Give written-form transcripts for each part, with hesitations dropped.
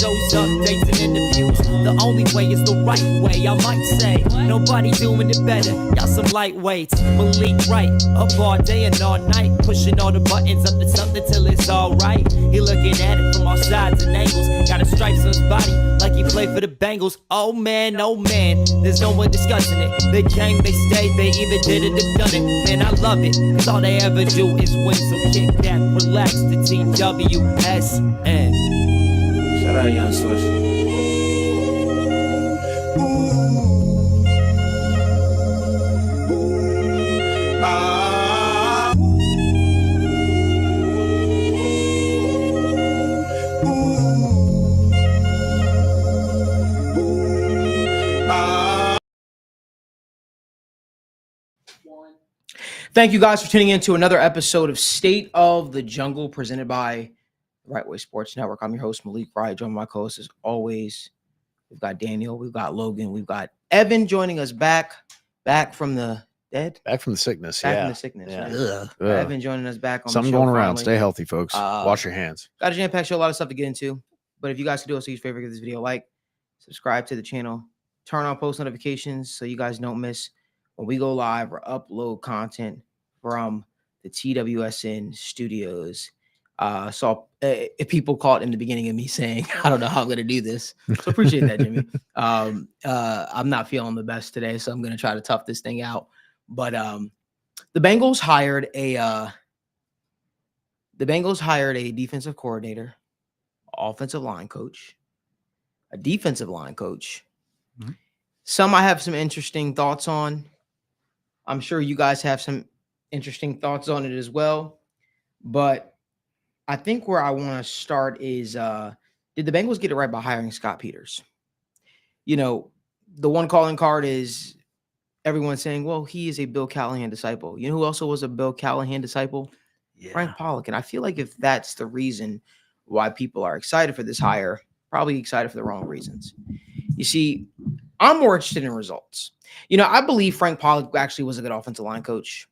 shows, updates, and interviews. The only way is the right way, I might say. Nobody doing it better. Y'all some lightweights. Malik Wright, up all day and all night, pushing all the buttons up to something till it's alright. He looking at it from all sides and angles. Got a stripes on his body like he played for the Bengals. Oh man, there's no one discussing it. They came, they stayed, they either did it or done it. Man, I love it, cause all they ever do is win. So kick back, relax, the TWSN. Shout out Young Swish. Thank you guys for tuning in to another episode of State of the Jungle presented by Right Way Sports Network. I'm your host, Malik Wright. Joining my co-host as always. We've got Daniel, we've got Logan, we've got Evan joining us back from the dead. Back from the sickness, From the sickness. Yeah. Right? Evan joining us back on Something the show going around. finally. Stay healthy, folks. Wash your hands. Got a jam-packed show, a lot of stuff to get into. But if you guys could do us a huge favor, give this video a like, subscribe to the channel, turn on post notifications so you guys don't miss when we go live or upload content from the TWSN studios. So if people caught in the beginning of me saying, I don't know how I'm going to do this. So appreciate that, Jimmy. I'm not feeling the best today, so I'm going to try to tough this thing out. But the Bengals hired a defensive coordinator, offensive line coach, a defensive line coach. Mm-hmm. Some I have some interesting thoughts on. I'm sure you guys have some interesting thoughts on it as well. But I think where I want to start is, did the Bengals get it right by hiring Scott Peters? You know, the one calling card is everyone saying, well, he is a Bill Callahan disciple. You know who also was a Bill Callahan disciple? Yeah. Frank Pollock. And I feel like if that's the reason why people are excited for this hire, probably excited for the wrong reasons. You see, I'm more interested in results. You know, I believe Frank Pollock actually was a good offensive line coach.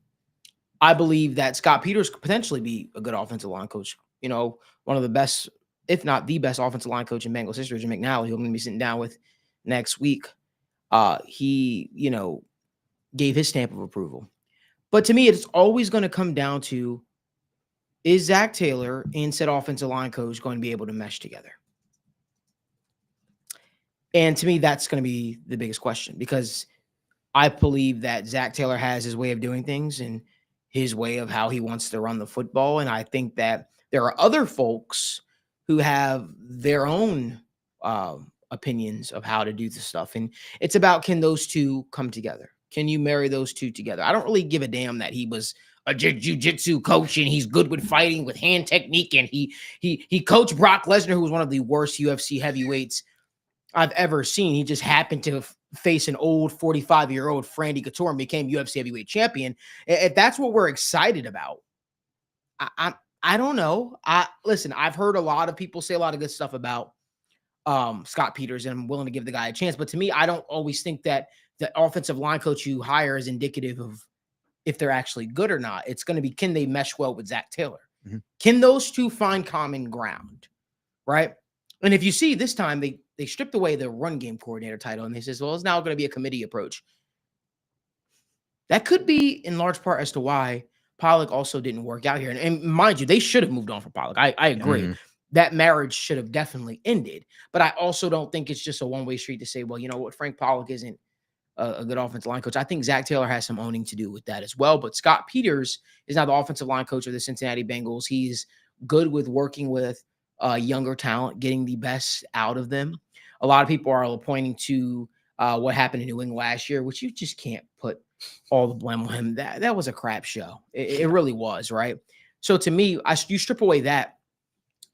I believe that Scott Peters could potentially be a good offensive line coach. You know, one of the best, if not the best offensive line coach in Bengals history, Jim McNally, who I'm going to be sitting down with next week. He, you know, gave his stamp of approval. But to me, it's always going to come down to, is Zach Taylor and said offensive line coach going to be able to mesh together? And to me, that's going to be the biggest question, because I believe that Zach Taylor has his way of doing things and his way of how he wants to run the football. And I think that there are other folks who have their own opinions of how to do this stuff. And it's about, can those two come together? Can you marry those two together? I don't really give a damn that he was a jiu-jitsu coach and he's good with fighting, with hand technique. And he coached Brock Lesnar, who was one of the worst UFC heavyweights I've ever seen. He just happened to face an old 45-year-old Frandy Couture and became UFC heavyweight champion. If that's what we're excited about, I don't know. Listen, I've heard a lot of people say a lot of good stuff about Scott Peters, and I'm willing to give the guy a chance. But to me, I don't always think that the offensive line coach you hire is indicative of if they're actually good or not. It's going to be, can they mesh well with Zach Taylor? Mm-hmm. Can those two find common ground, right? And if you see this time, they stripped away the run game coordinator title, and they says, well, it's now going to be a committee approach. That could be in large part as to why Pollock also didn't work out here. And mind you, they should have moved on from Pollock. I agree. Mm-hmm. That marriage should have definitely ended. But I also don't think it's just a one-way street to say, well, you know what, Frank Pollock isn't a good offensive line coach. I think Zach Taylor has some owning to do with that as well. But Scott Peters is now the offensive line coach of the Cincinnati Bengals. He's good with working with younger talent, getting the best out of them. A lot of people are pointing to what happened in New England last year, which you just can't put all the blame on him. That was a crap show. It really was, right? So to me, you strip away that,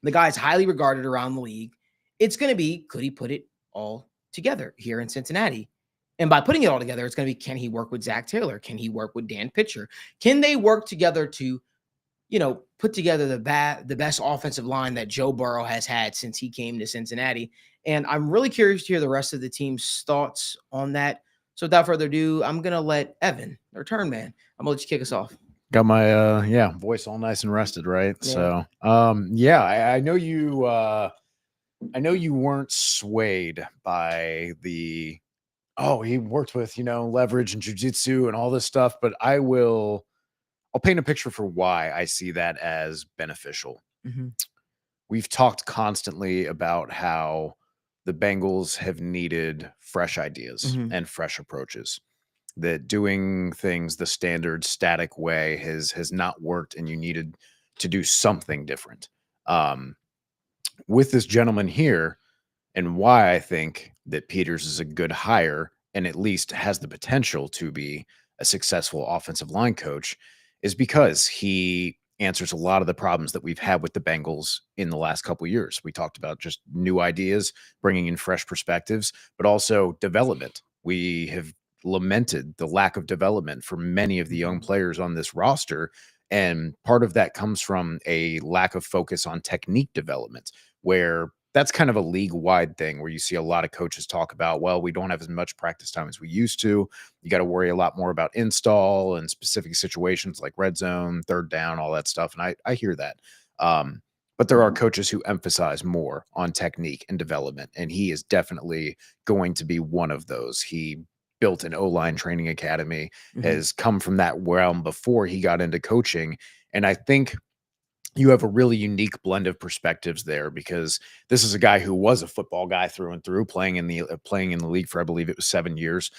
the guy's highly regarded around the league. It's going to be, could he put it all together here in Cincinnati? And by putting it all together, it's going to be, can he work with Zach Taylor? Can he work with Dan Pitcher? Can they work together to, you know, put together the best offensive line that Joe Burrow has had since he came to Cincinnati? And I'm really curious to hear the rest of the team's thoughts on that. So without further ado, I'm going to let Evan, the return man, I'm going to let you kick us off. Got my voice all nice and rested, right? Yeah. So I know you I know you weren't swayed by the, oh, he worked with, leverage and jujitsu and all this stuff, but I'll paint a picture for why I see that as beneficial. Mhm. We've talked constantly about how the Bengals have needed fresh ideas Mhm. and fresh approaches. That doing things the standard static way has not worked, and you needed to do something different. Um, with this gentleman here, and why I think that Peters is a good hire and at least has the potential to be a successful offensive line coach, is because he answers a lot of the problems that we've had with the Bengals in the last couple of years. We talked about just new ideas, bringing in fresh perspectives, but also development. We have lamented the lack of development for many of the young players on this roster. And part of that comes from a lack of focus on technique development, where that's kind of a league-wide thing where you see a lot of coaches talk about, well, we don't have as much practice time as we used to. You got to worry a lot more about install and specific situations like red zone, third down, all that stuff. And I hear that. But there are coaches who emphasize more on technique and development, and he is definitely going to be one of those. He built an O-line training academy, has come from that realm before he got into coaching. And I think you have a really unique blend of perspectives there, because this is a guy who was a football guy through and through, playing in the league for, I believe it was 7 years,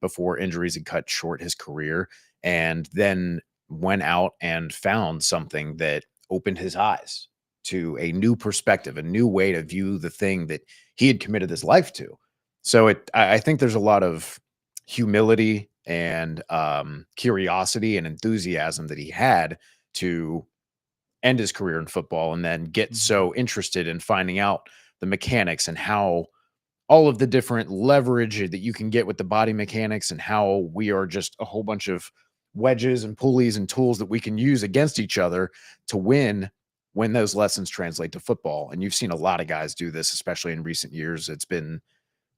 before injuries had cut short his career, and then went out and found something that opened his eyes to a new perspective, a new way to view the thing that he had committed his life to. So I think there's a lot of humility and curiosity and enthusiasm that he had to end his career in football, and then get so interested in finding out the mechanics and how all of the different leverage that you can get with the body mechanics, and how we are just a whole bunch of wedges and pulleys and tools that we can use against each other to win when those lessons translate to football. And you've seen a lot of guys do this, especially in recent years. It's been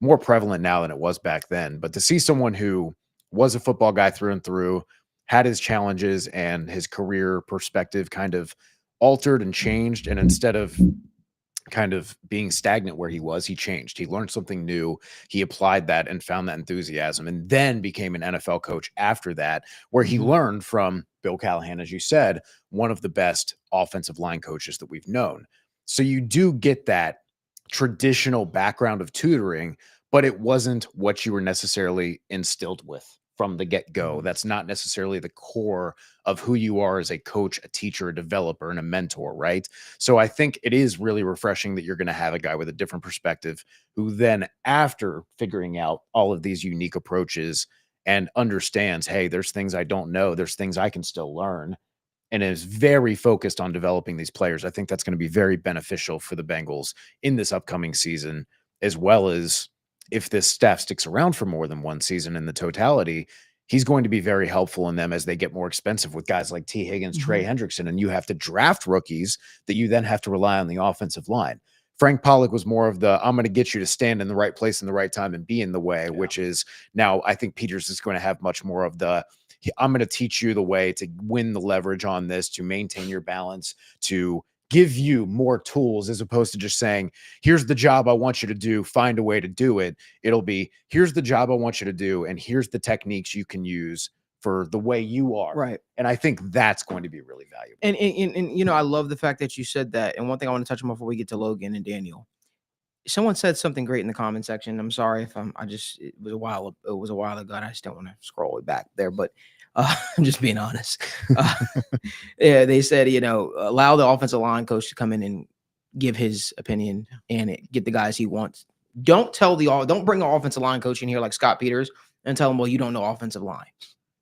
more prevalent now than it was back then. But to see someone who was a football guy through and through, had his challenges and his career perspective kind of altered and changed, and instead of kind of being stagnant where he was, he changed. He learned something new. He applied that and found that enthusiasm, and then became an NFL coach after that, where he learned from Bill Callahan, as you said, one of the best offensive line coaches that we've known. So you do get that traditional background of tutoring, but it wasn't what you were necessarily instilled with from the get-go. That's not necessarily the core of who you are as a coach, a teacher, a developer, and a mentor, right? So I think it is really refreshing that you're going to have a guy with a different perspective, who then, after figuring out all of these unique approaches and understands, hey, there's things I don't know, there's things I can still learn, and is very focused on developing these players. I think that's going to be very beneficial for the Bengals in this upcoming season, as well as if this staff sticks around for more than one season in the totality, he's going to be very helpful in them as they get more expensive with guys like T. Higgins, Trey Hendrickson, and you have to draft rookies that you then have to rely on the offensive line. Frank Pollock was more of the, I'm going to get you to stand in the right place in the right time and be in the way, which is now I think Peters is going to have much more of the, I'm going to teach you the way to win the leverage on this, to maintain your balance, to give you more tools, as opposed to just saying, here's the job I want you to do, find a way to do it. It'll be, here's the job I want you to do, and here's the techniques you can use for the way you are. Right. And I think that's going to be really valuable. And I love the fact that you said that. And one thing I want to touch on before we get to Logan and Daniel. Someone said something great in the comment section. I'm sorry if it was a while ago, and I just don't want to scroll it back there, but I'm just being honest. Yeah, they said, allow the offensive line coach to come in and give his opinion and get the guys he wants. Don't bring an offensive line coach in here like Scott Peters and tell him, well, you don't know offensive line.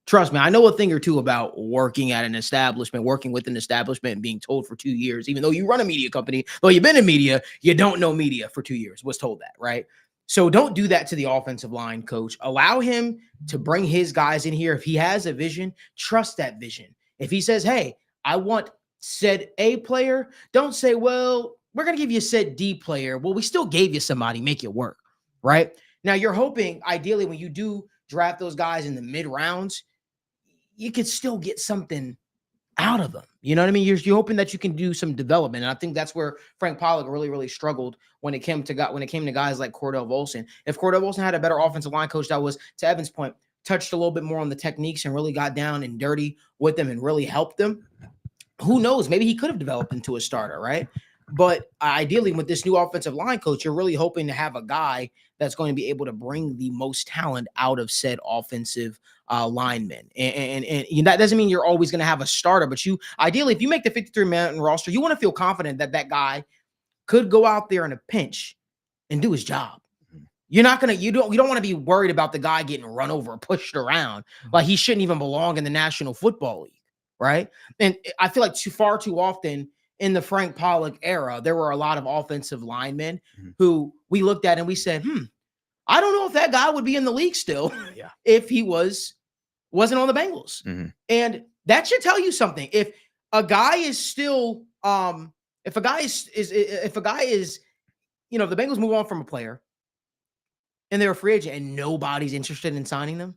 Trust me, I know a thing or two about working with an establishment, and being told for 2 years, even though you run a media company, though you've been in media, you don't know media for 2 years, was told that, right? So don't do that to the offensive line coach. Allow him to bring his guys in here. If he has a vision, trust that vision. If he says, hey, I want said A player, don't say, well, we're going to give you a said D player. Well, we still gave you somebody, make it work, right? Now you're hoping, ideally, when you do draft those guys in the mid rounds, you could still get something out of them. You know what I mean? You're hoping that you can do some development. And I think that's where Frank Pollock really, really struggled when it came to guys like Cordell Volson. If Cordell Volson had a better offensive line coach that was, to Evan's point, touched a little bit more on the techniques and really got down and dirty with them and really helped them, who knows? Maybe he could have developed into a starter, right? But ideally, with this new offensive line coach, you're really hoping to have a guy that's going to be able to bring the most talent out of said offensive linemen. And that doesn't mean you're always going to have a starter, but you ideally, if you make the 53-man roster, you want to feel confident that that guy could go out there in a pinch and do his job. You don't want to be worried about the guy getting run over or pushed around. Like he shouldn't even belong in the National Football League, right? And I feel like far too often in the Frank Pollock era, there were a lot of offensive linemen who we looked at and we said, I don't know if that guy would be in the league still if he wasn't on the Bengals. And that should tell you something. If a guy is still, if a guy is, the Bengals move on from a player and they're a free agent and nobody's interested in signing them,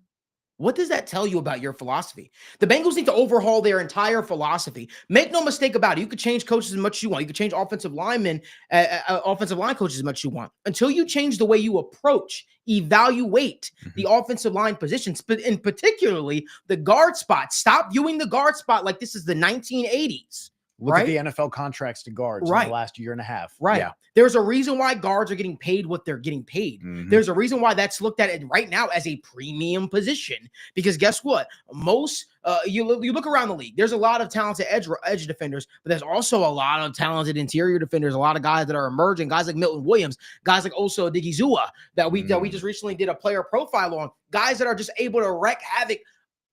what does that tell you about your philosophy? The Bengals need to overhaul their entire philosophy. Make no mistake about it. You could change coaches as much as you want. You could change offensive line coaches as much as you want. Until you change the way you approach, evaluate the offensive line positions, but in particularly the guard spot. Stop viewing the guard spot like this is the 1980s. Look at the NFL contracts to guards in the last year and a half. Right. Yeah. There's a reason why guards are getting paid what they're getting paid. There's a reason why that's looked at right now as a premium position. Because guess what? Most you look around the league. There's a lot of talented edge defenders, but there's also a lot of talented interior defenders. A lot of guys that are emerging. Guys like Milton Williams, guys like Oso Odigizua that we just recently did a player profile on. Guys that are just able to wreak havoc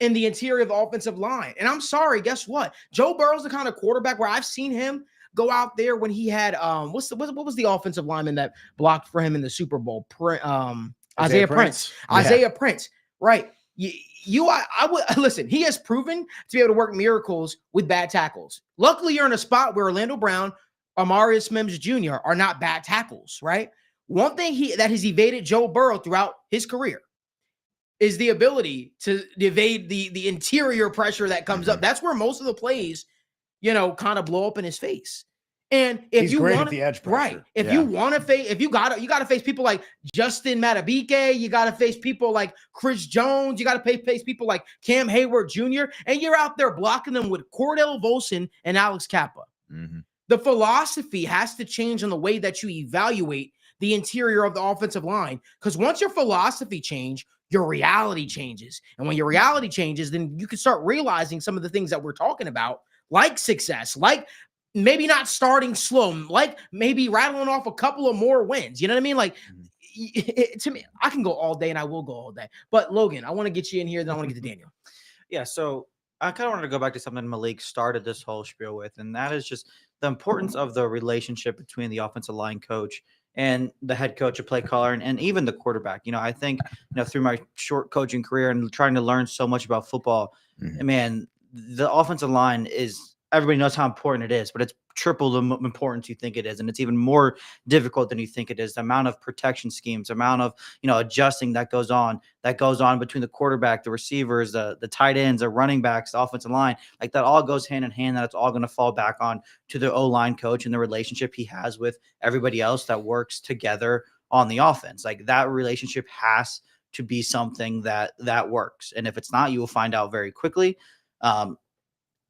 in the interior of the offensive line. And I'm sorry, guess what? Joe Burrow's the kind of quarterback where I've seen him go out there when he had what was the offensive lineman that blocked for him in the Super Bowl? Isaiah Prince. Isaiah Prince. Right. I would listen, he has proven to be able to work miracles with bad tackles. Luckily, you're in a spot where Orlando Brown, Amarius Mims Jr. are not bad tackles, right? One thing that has evaded Joe Burrow throughout his career is the ability to evade the interior pressure that comes up. That's where most of the plays, kind of blow up in his face. And if he's you great want at the edge pressure. Right. If you want to face, you got to face people like Justin Matabike, you got to face people like Chris Jones, you got to face people like Cam Hayward Jr., and you're out there blocking them with Cordell Volson and Alex Kappa. The philosophy has to change on the way that you evaluate the interior of the offensive line. Because once your philosophy change, your reality changes. And when your reality changes, then you can start realizing some of the things that we're talking about, like success, like maybe not starting slow, like maybe rattling off a couple of more wins. You know what I mean? Like, to me, I can go all day and I will go all day. But Logan, I want to get you in here, then I want to get to Daniel. Yeah, so I kind of wanted to go back to something Malik started this whole spiel with, and that is just the importance of the relationship between the offensive line coach and the head coach, a play caller, and even the quarterback. I think, through my short coaching career and trying to learn so much about football, man, the offensive line is, everybody knows how important it is, but it's triple the importance you think it is. And it's even more difficult than you think it is. The amount of protection schemes, the amount of, adjusting that goes on between the quarterback, the receivers, the tight ends, the running backs, the offensive line, like that all goes hand in hand. That it's all going to fall back on to the O-line coach and the relationship he has with everybody else that works together on the offense. Like that relationship has to be something that works. And if it's not, you will find out very quickly.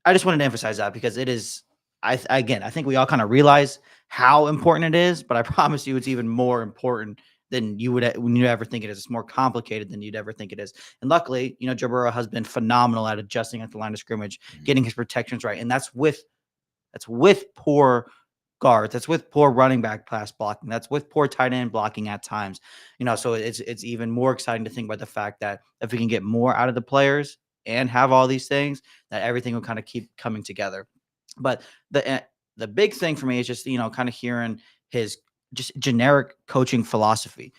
I just wanted to emphasize that because it is, I think we all kind of realize how important it is, but I promise you it's even more important than you ever think it is. It's more complicated than you'd ever think it is. And luckily, Joe Burrow has been phenomenal at adjusting at the line of scrimmage, getting his protections right. And that's with poor guards. That's with poor running back pass blocking. That's with poor tight end blocking at times. So it's even more exciting to think about the fact that if we can get more out of the players and have all these things, that everything will kind of keep coming together. But the big thing for me is just, kind of hearing his just generic coaching philosophy.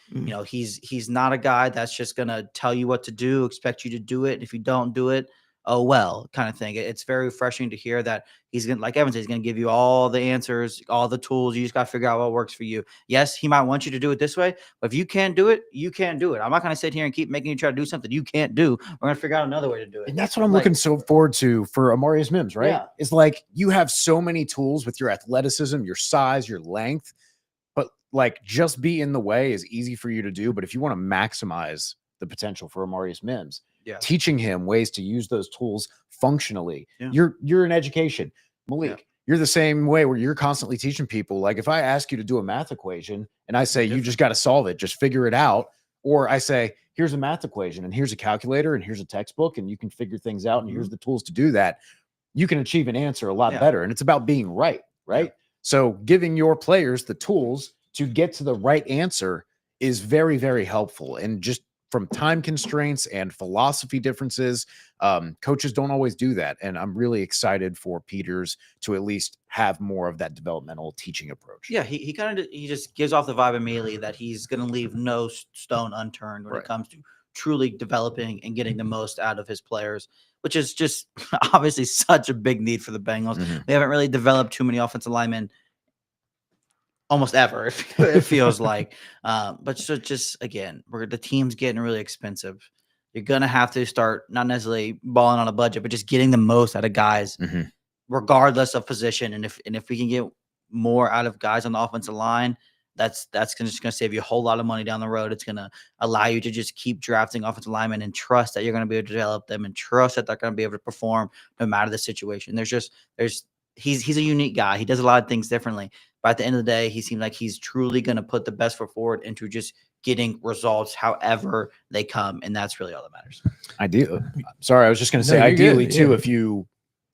He's not a guy that's just going to tell you what to do, expect you to do it. If you don't do it, oh well kind of thing. It's very refreshing to hear that he's gonna, like Evan said, he's gonna give you all the answers, all the tools. You just gotta figure out what works for you. Yes, he might want you to do it this way, but if you can't do it, you can't do it. I'm not gonna sit here and keep making you try to do something you can't do. We're gonna figure out another way to do it. And that's what I'm looking so forward to for Amarius Mims, right? Yeah. It's like you have so many tools with your athleticism, your size, your length, but like just be in the way is easy for you to do. But if you want to maximize the potential for Amarius Mims, Yeah. teaching him ways to use those tools functionally. Yeah. You're in education. Malik, you're the same way where you're constantly teaching people. Like if I ask you to do a math equation and I say, you just got to solve it, just figure it out. Or I say, here's a math equation and here's a calculator and here's a textbook and you can figure things out and here's the tools to do that. You can achieve an answer a lot better. And it's about being right? So giving your players the tools to get to the right answer is very, very helpful. And just from time constraints and philosophy differences, coaches don't always do that. And I'm really excited for Peters to at least have more of that developmental teaching approach. Yeah, he just gives off the vibe immediately that he's going to leave no stone unturned when it comes to truly developing and getting the most out of his players, which is just obviously such a big need for the Bengals. They haven't really developed too many offensive linemen almost ever, it feels like. But so just again, the team's getting really expensive. You're gonna have to start not necessarily balling on a budget, but just getting the most out of guys, regardless of position. And if we can get more out of guys on the offensive line, that's just gonna save you a whole lot of money down the road. It's gonna allow you to just keep drafting offensive linemen and trust that you're gonna be able to develop them and trust that they're gonna be able to perform no matter the situation. He's a unique guy. He does a lot of things differently. But at the end of the day, he seems like he's truly going to put the best foot forward into just getting results however they come. And that's really all that matters. Sorry, I was just going to say, ideally, too, if you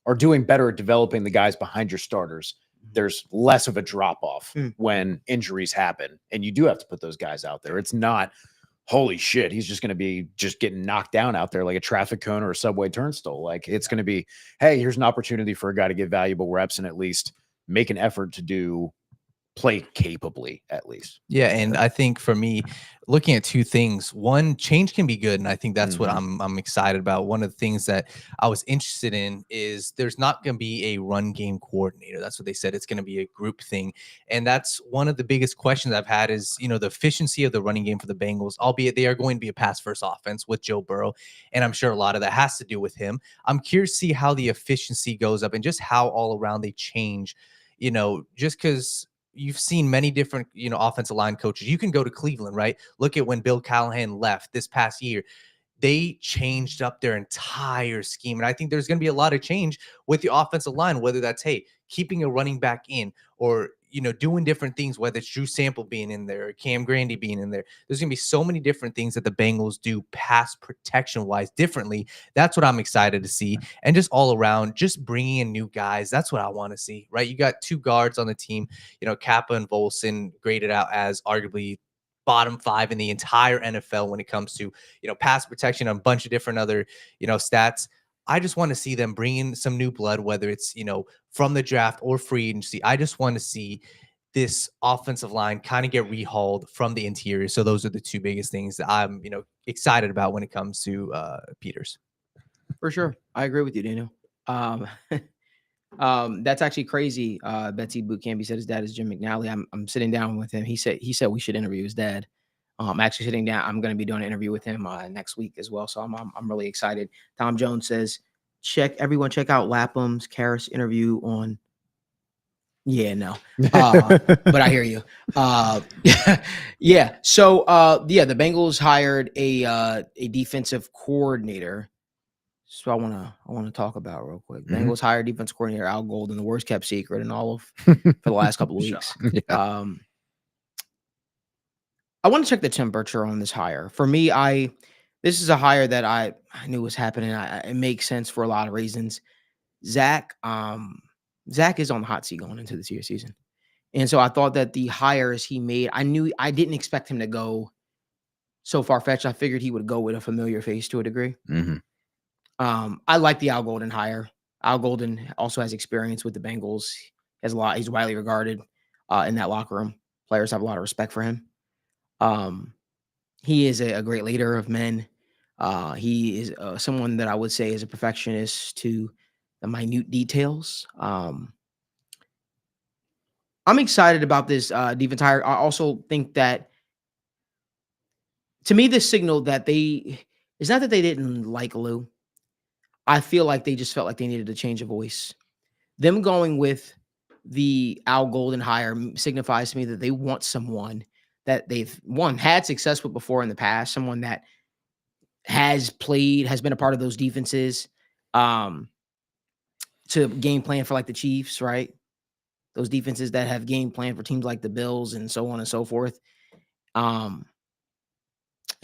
are doing better at developing the guys behind your starters, there's less of a drop-off when injuries happen. And you do have to put those guys out there. It's not, holy shit, he's just going to be just getting knocked down out there like a traffic cone or a subway turnstile. Like it's going to be, hey, here's an opportunity for a guy to get valuable reps and at least make an effort to play capably at least. Yeah. And I think for me, looking at two things, one, change can be good. And I think that's what I'm excited about. One of the things that I was interested in is there's not going to be a run game coordinator. That's what they said. It's going to be a group thing. And that's one of the biggest questions I've had is, the efficiency of the running game for the Bengals, albeit they are going to be a pass first offense with Joe Burrow. And I'm sure a lot of that has to do with him. I'm curious to see how the efficiency goes up and just how all around they change, just because you've seen many different, offensive line coaches. You can go to Cleveland, right? Look at when Bill Callahan left this past year. They changed up their entire scheme. And I think there's going to be a lot of change with the offensive line, whether that's, hey, keeping a running back in or, doing different things, whether it's Drew Sample being in there, or Cam Grandy being in there. There's going to be so many different things that the Bengals do pass protection wise differently. That's what I'm excited to see. And just all around, just bringing in new guys. That's what I want to see, right? You got two guards on the team, Kappa and Volson graded out as arguably bottom 5 in the entire NFL when it comes to, pass protection and a bunch of different other, stats. I just want to see them bring in some new blood, whether it's, from the draft or free agency. I just want to see this offensive line kind of get rehauled from the interior. So those are the two biggest things that I'm, excited about when it comes to Peters. For sure. I agree with you, Daniel. That's actually crazy. Betsy Bootcamp, he said his dad is Jim McNally. I'm sitting down with him. He said we should interview his dad. I'm actually sitting down. I'm going to be doing an interview with him next week as well. So I'm really excited. Tom Jones says, check out Lapham's Karras interview on. Yeah, no. But I hear you. Yeah. So the Bengals hired a defensive coordinator. So I want to talk about real quick. Bengals hired defense coordinator Al Golden, the worst kept secret in all of for the last couple of weeks. I want to check the temperature on this hire. For me, this is a hire that I knew was happening. It makes sense for a lot of reasons. Zach is on the hot seat going into this year's season. And so I thought that the hires he made, I didn't expect him to go so far-fetched. I figured he would go with a familiar face to a degree. I like the Al Golden hire. Al Golden also has experience with the Bengals. He's widely regarded in that locker room. Players have a lot of respect for him. He is a great leader of men. He is someone that I would say is a perfectionist to the minute details. I'm excited about this defense hire. I also think that, to me, this signal that it's not that they didn't like Lou. I feel like they just felt like they needed a change of voice. Them going with the Al Golden hire signifies to me that they want someone that they've had success with before in the past, someone that has been a part of those defenses, to game plan for like the Chiefs, right? Those defenses that have game plan for teams like the Bills and so on and so forth. Um,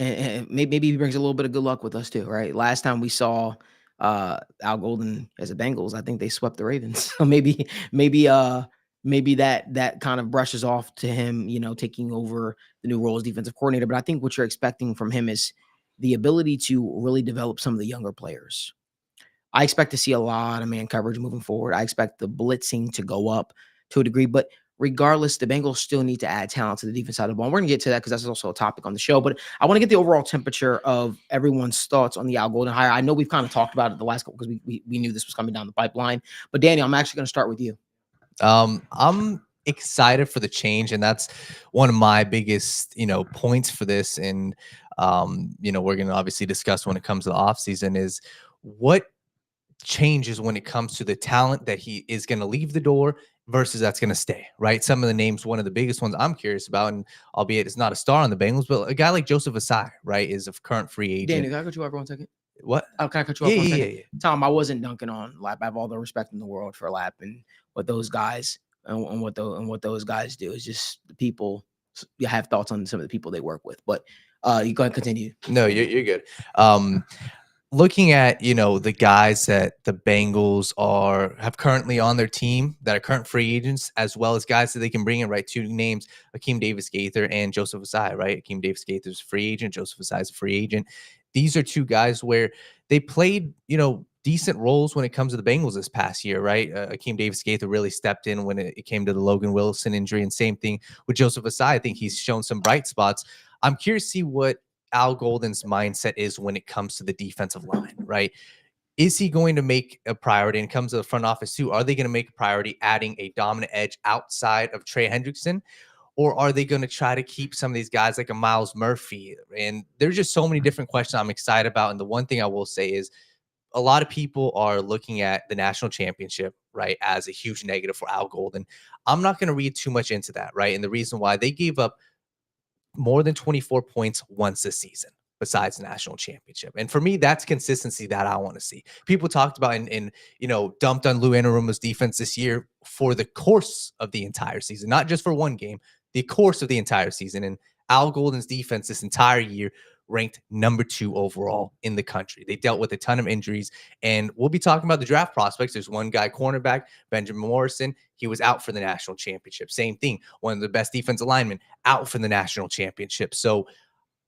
and maybe he brings a little bit of good luck with us too, right? Last time we saw Al Golden as a Bengals, I think they swept the Ravens. So maybe that kind of brushes off to him, taking over the new role as defensive coordinator. But I think what you're expecting from him is the ability to really develop some of the younger players. I expect to see a lot of man coverage moving forward. I expect the blitzing to go up to a degree, but regardless, the Bengals still need to add talent to the defense side of the ball. We're going to get to that because that's also a topic on the show, but I want to get the overall temperature of everyone's thoughts on the Al Golden hire. I know we've kind of talked about it the last couple because we knew this was coming down the pipeline, but Daniel, I'm actually going to start with you. I'm excited for the change, and that's one of my biggest, points for this. And, we're going to obviously discuss when it comes to the offseason is what changes when it comes to the talent that he is going to leave the door versus that's going to stay, right? Some of the names, one of the biggest ones I'm curious about, and albeit it's not a star on the Bengals, but a guy like Joseph Asai, right, is a current free agent. Daniel, can I cut you off for 1 second? What? Oh, can I cut you off for 1 second? Yeah. Tom, I wasn't dunking on Lap. I have all the respect in the world for Lap and what those guys and what those guys do. Is just the people. You have thoughts on some of the people they work with, but you go ahead and continue. No, you're good. Looking at, the guys that the Bengals have currently on their team that are current free agents, as well as guys that they can bring in, right? 2 names, Akeem Davis-Gaither and Joseph Asai, right? Akeem Davis-Gaither is a free agent. Joseph Asai is a free agent. These are 2 guys where they played, decent roles when it comes to the Bengals this past year, right? Akeem Davis-Gaither really stepped in when it came to the Logan Wilson injury, and same thing with Joseph Asai. I think he's shown some bright spots. I'm curious to see what Al Golden's mindset is when it comes to the defensive line, right? Is he going to make a priority, and it comes to the front office too? Are they going to make a priority adding a dominant edge outside of Trey Hendrickson? Or are they going to try to keep some of these guys like a Miles Murphy? And there's just so many different questions I'm excited about. And the one thing I will say is a lot of people are looking at the national championship, right, as a huge negative for Al Golden. I'm not going to read too much into that, right? And the reason why they gave up more than 24 points once this season, besides the national championship. And for me, that's consistency that I want to see. People talked about and dumped on Lou Anarumo's defense this year for the course of the entire season, not just for one game, the course of the entire season. And Al Golden's defense this entire year ranked number 2 overall in the country. They dealt with a ton of injuries, and we'll be talking about the draft prospects. There's one guy, cornerback, Benjamin Morrison. He was out for the national championship. Same thing. One of the best defensive linemen out for the national championship. So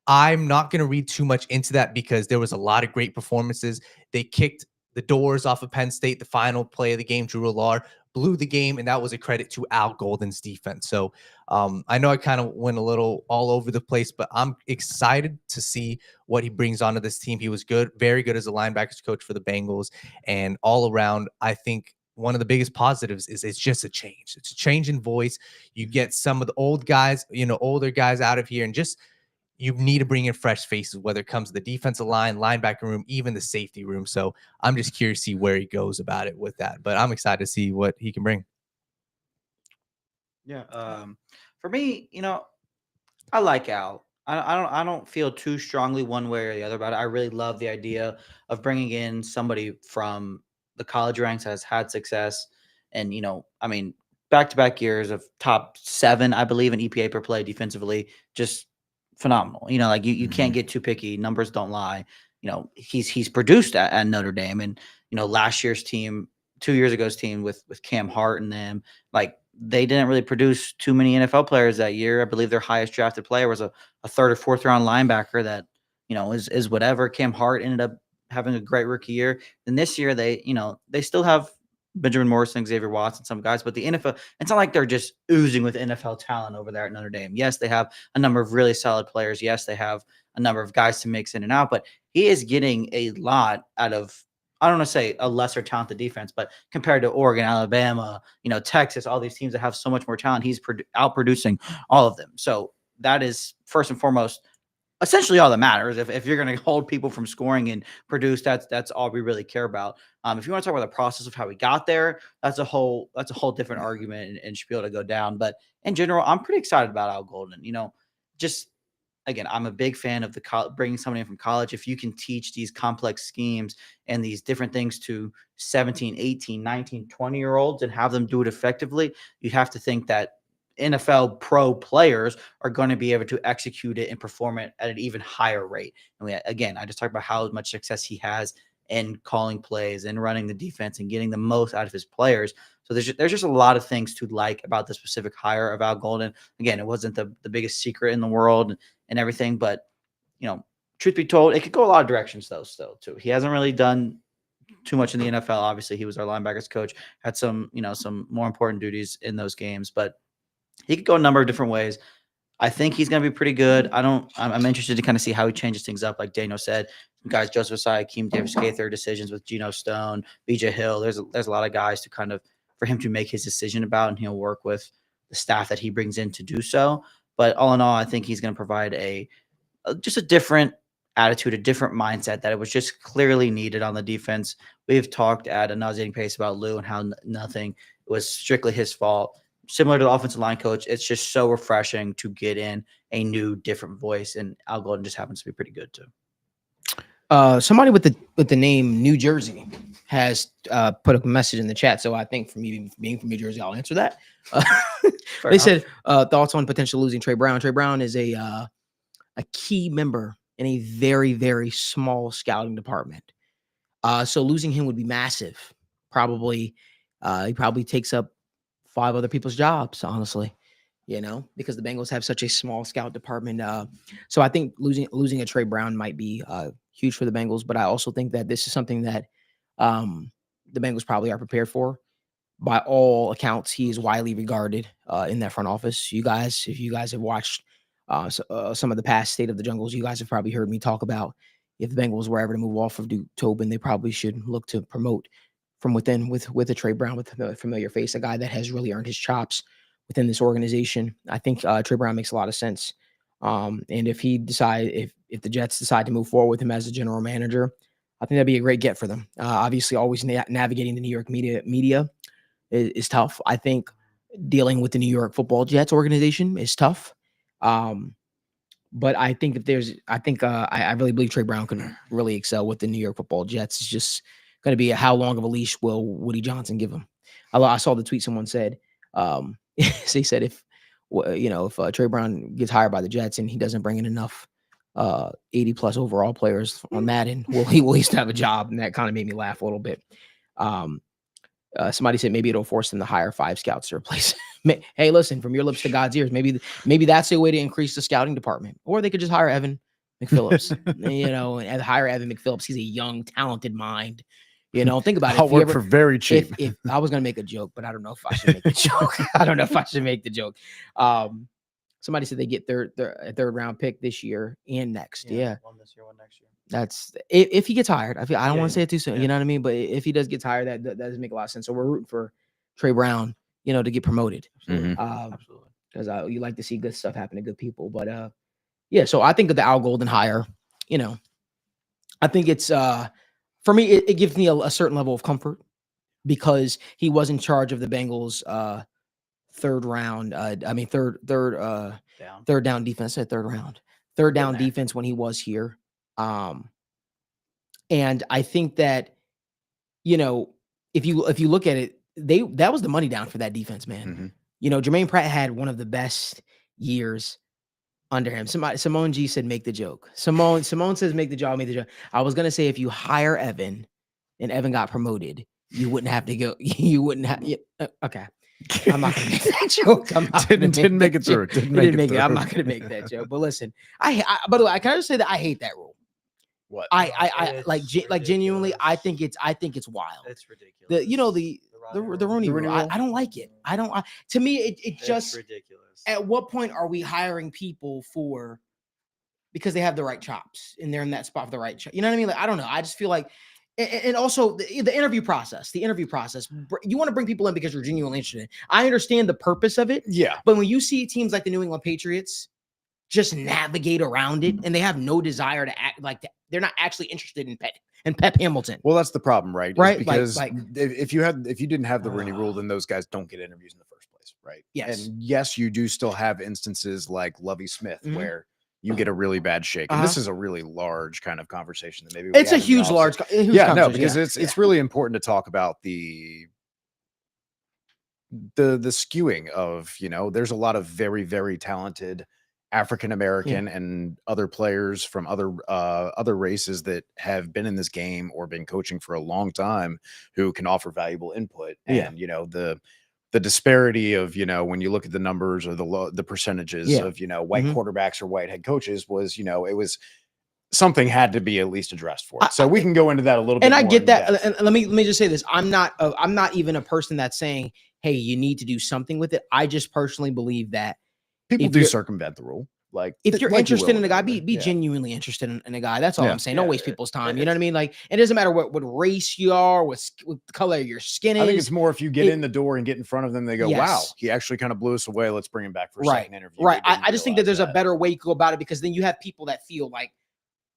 I'm not going to read too much into that because there was a lot of great performances. They kicked the doors off of Penn State. The final play of the game, Drew Allard blew the game, and that was a credit to Al Golden's defense. So I know I kind of went a little all over the place, but I'm excited to see what he brings onto this team. He was good, very good as a linebackers coach for the Bengals, and all around, I think one of the biggest positives is it's just a change. It's a change in voice. You get some of the old guys, older guys out of here, and just you need to bring in fresh faces, whether it comes to the defensive line, linebacker room, even the safety room. So I'm just curious to see where he goes about it with that. But I'm excited to see what he can bring. Yeah. For me, I like Al. I don't feel too strongly one way or the other about it. I really love the idea of bringing in somebody from the college ranks that has had success, and back-to-back years of top 7, I believe, in EPA per play defensively, just phenomenal. You can't get too picky. Numbers don't lie. He's produced at Notre Dame, and last year's team, 2 years ago's team with Cam Hart and them, they didn't really produce too many NFL players that year. I believe their highest drafted player was a 3rd or 4th round linebacker that is whatever. Cam Hart ended up having a great rookie year. And this year they still have Benjamin Morrison, Xavier Watson, some guys, but the NFL, it's not like they're just oozing with NFL talent over there at Notre Dame. Yes, they have a number of really solid players. Yes, they have a number of guys to mix in and out, but he is getting a lot out of, I don't want to say a lesser talented defense, but compared to Oregon, Alabama, Texas, all these teams that have so much more talent, he's outproducing all of them. So that is first and foremost essentially all that matters. If you're going to hold people from scoring and produce, that's all we really care about. If you want to talk about the process of how we got there, that's a whole different argument and spiel to go down. But in general, I'm pretty excited about Al Golden. Just again, I'm a big fan of bringing somebody in from college. If you can teach these complex schemes and these different things to 17, 18, 19, 20-year-olds and have them do it effectively, you have to think that NFL pro players are going to be able to execute it and perform it at an even higher rate. And I just talked about how much success he has in calling plays and running the defense and getting the most out of his players. So there's just a lot of things to like about the specific hire of Al Golden. Again, it wasn't the biggest secret in the world and everything, but truth be told, it could go a lot of directions though. Still, too, he hasn't really done too much in the NFL. Obviously, he was our linebackers coach, had some more important duties in those games, but he could go a number of different ways. I think he's going to be pretty good. I'm interested to kind of see how he changes things up. Like Daniel said, guys, Joseph Asai, Akeem Davis-Gaither decisions with Geno Stone, BJ Hill. There's a lot of guys for him to make his decision about, and he'll work with the staff that he brings in to do so. But all in all, I think he's going to provide just a different attitude, a different mindset that it was just clearly needed on the defense. We've talked at a nauseating pace about Lou and how nothing was strictly his fault. Similar to the offensive line coach, it's just so refreshing to get in a new, different voice, and Al Golden just happens to be pretty good too. Somebody with the name New Jersey has put a message in the chat, so I think for me being from New Jersey, I'll answer that. They said thoughts on potential losing Trey Brown. Trey Brown is a key member in a very, very small scouting department. So losing him would be massive. He probably takes up 5 other people's jobs, honestly, because the Bengals have such a small scout department. So I think losing a Trey Brown might be huge for the Bengals, but I also think that this is something that the Bengals probably are prepared for. By all accounts, he is widely regarded in that front office. If you guys have watched some of the past State of the Jungles, you guys have probably heard me talk about if the Bengals were ever to move off of Duke Tobin, they probably should look to promote from within with a Trey Brown, with a familiar face, a guy that has really earned his chops within this organization. I think Trey Brown makes a lot of sense. And if the Jets decide to move forward with him as a general manager, I think that'd be a great get for them. Obviously, always navigating the New York media is tough. I think dealing with the New York Football Jets organization is tough. But I think I really believe Trey Brown can really excel with the New York Football Jets. It's just going to be how long of a leash will Woody Johnson give him? I saw the tweet someone said. He said if Trey Brown gets hired by the Jets and he doesn't bring in enough 80 plus overall players on Madden, he will at least have a job. And that kind of made me laugh a little bit. Somebody said maybe it'll force them to hire 5 scouts to replace him. Hey, listen, from your lips to God's ears, maybe that's a way to increase the scouting department. Or they could just hire Evan McPhillips, and hire Evan McPhillips. He's a young, talented mind. Think about it. I'll work for very cheap. If I was going to make a joke, but I don't know if I should make the joke. I don't know if I should make the joke. Somebody said they get a third round pick this year and next. Yeah. One this year, one next year. That's if he gets hired. I don't want to say it too soon. Yeah. You know what I mean? But if he does get hired, that does make a lot of sense. So we're rooting for Trey Brown, to get promoted. Absolutely. Because you like to see good stuff happen to good people. But yeah. So I think of the Al Golden hire. I think it's for me. It gives me a certain level of comfort because he was in charge of the Bengals third down defense. I said third down defense when he was here. And I think that, if you look at it, that was the money down for that defense, man. Jermaine Pratt had one of the best years under him. Simone G said, make the joke. Simone says, make the joke. I was going to say, if you hire Evan and Evan got promoted, you wouldn't have to go. You wouldn't have. Okay. I'm not gonna make that joke. Didn't make it through. I'm not gonna make that joke. But listen, by the way, I can just say that I hate that rule. What? I genuinely, I think it's wild. It's ridiculous. The Rooney Rule. I don't like it. To me, it It's just ridiculous. at what point are we hiring people for because they have the right chops and they're in that spot for the right chop? You know what I mean? Like, I don't know. I just feel like, and also the interview process. You want to bring people in because you're genuinely interested. I understand the purpose of it. Yeah. But when you see teams like the New England Patriots just navigate around it and they have no desire to act like that, they're not actually interested in Pep Hamilton. Well, that's the problem, right? Is Right, because like- if you didn't have the Rooney Rule, then those guys don't get interviews in the first place, right? Yes. And yes, you do still have instances like Lovie Smith Mhm. where you get a really bad shake. And this is a really large kind of conversation that maybe It's a huge, large conversation. Because it's really important to talk about the skewing of, there's a lot of very, very talented African American and other players from other races that have been in this game or been coaching for a long time who can offer valuable input. And the disparity of, when you look at the numbers or the percentages of, white quarterbacks or white head coaches was, it was something had to be at least addressed for it. So we can go into that a little bit. And I more get in that. depth. And let me just say this. I'm not even a person that's saying, hey, you need to do something with it. I just personally believe that People if do you're- circumvent the rule. Like if you're like you interested will in a guy, whatever. be genuinely interested in a guy. That's all Yeah. I'm saying. Don't waste Yeah, people's time. You know what I mean? Like, it doesn't matter what race you are, what color your skin is. I think it's more if you get in the door and get in front of them, they go, Yes. wow, he actually kind of blew us away. Let's bring him back for a Right, second interview. right. We didn't I just think that realize there's a better way to go about it because then you have people that feel like,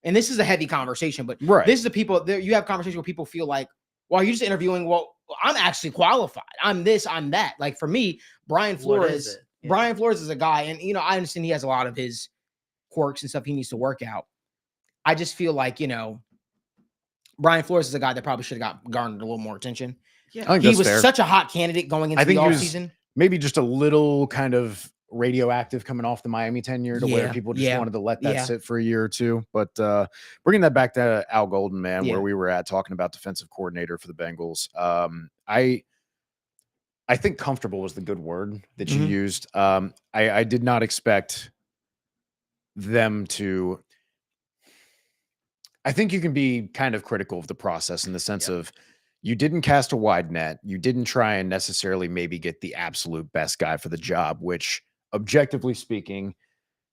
and this is a heavy conversation, but Right. this is the people there. You have conversations where people feel like, well, you're just interviewing. Well, I'm actually qualified. I'm this, I'm that. Like for me, Brian What is Flores, it? Yeah. Brian Flores is a guy, and I understand he has a lot of his quirks and stuff he needs to work out. I just feel like, Brian Flores is a guy that probably should have garnered a little more attention. Yeah. I think He that's was fair. such a hot candidate going into I think the he was offseason. maybe just a little kind of radioactive coming off the Miami tenure to where Yeah, people just yeah, wanted to let that yeah. sit for a year or two. But bringing that back to Al Golden, man, Yeah. where we were at talking about defensive coordinator for the Bengals. I think comfortable was the good word that you Mhm. used. I did not expect them to. I think you can be kind of critical of the process in the sense of you didn't cast a wide net. You didn't try and necessarily maybe get the absolute best guy for the job, which objectively speaking,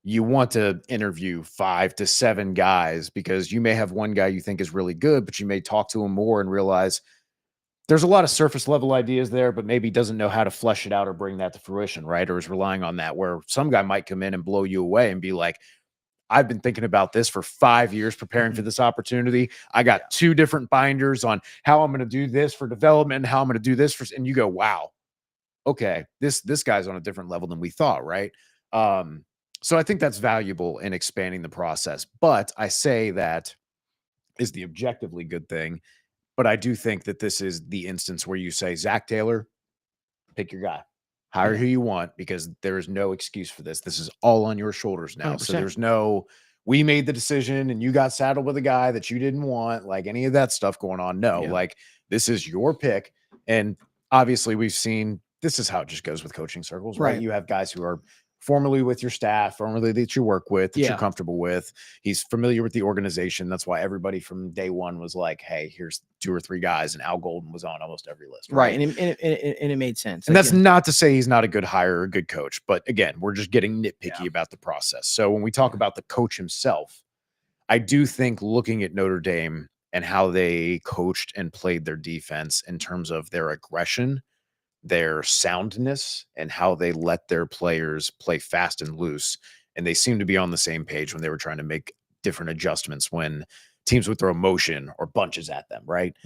you want to interview 5 to 7 guys because you may have one guy you think is really good, but you may talk to him more and realize there's a lot of surface level ideas there, but maybe doesn't know how to flesh it out or bring that to fruition, right? Or is relying on that where some guy might come in and blow you away and be like, I've been thinking about this for 5 years, preparing for this opportunity. I got 2 different binders on how I'm going to do this for development, how I'm going to do this for, and you go, wow, okay, this guy's on a different level than we thought, right? So I think that's valuable in expanding the process. But I say that is the objectively good thing. But I do think that this is the instance where you say, Zach Taylor, pick your guy. Hire who you want because there is no excuse for this. This is all on your shoulders now. 100%. So there's no, we made the decision and you got saddled with a guy that you didn't want, like any of that stuff going on. No, like this is your pick. And obviously we've seen, this is how it just goes with coaching circles, right? Right. You have guys who are formerly with your staff, formerly that you work with, that you're comfortable with. He's familiar with the organization. That's why everybody from day one was like, hey, here's 2 or 3 guys. And Al Golden was on almost every list. Right. And it made sense. And that's not to say he's not a good hire or a good coach. But again, we're just getting nitpicky about the process. So when we talk about the coach himself, I do think looking at Notre Dame and how they coached and played their defense in terms of their aggression, their soundness, and how they let their players play fast and loose. And they seem to be on the same page when they were trying to make different adjustments when teams would throw motion or bunches at them, right?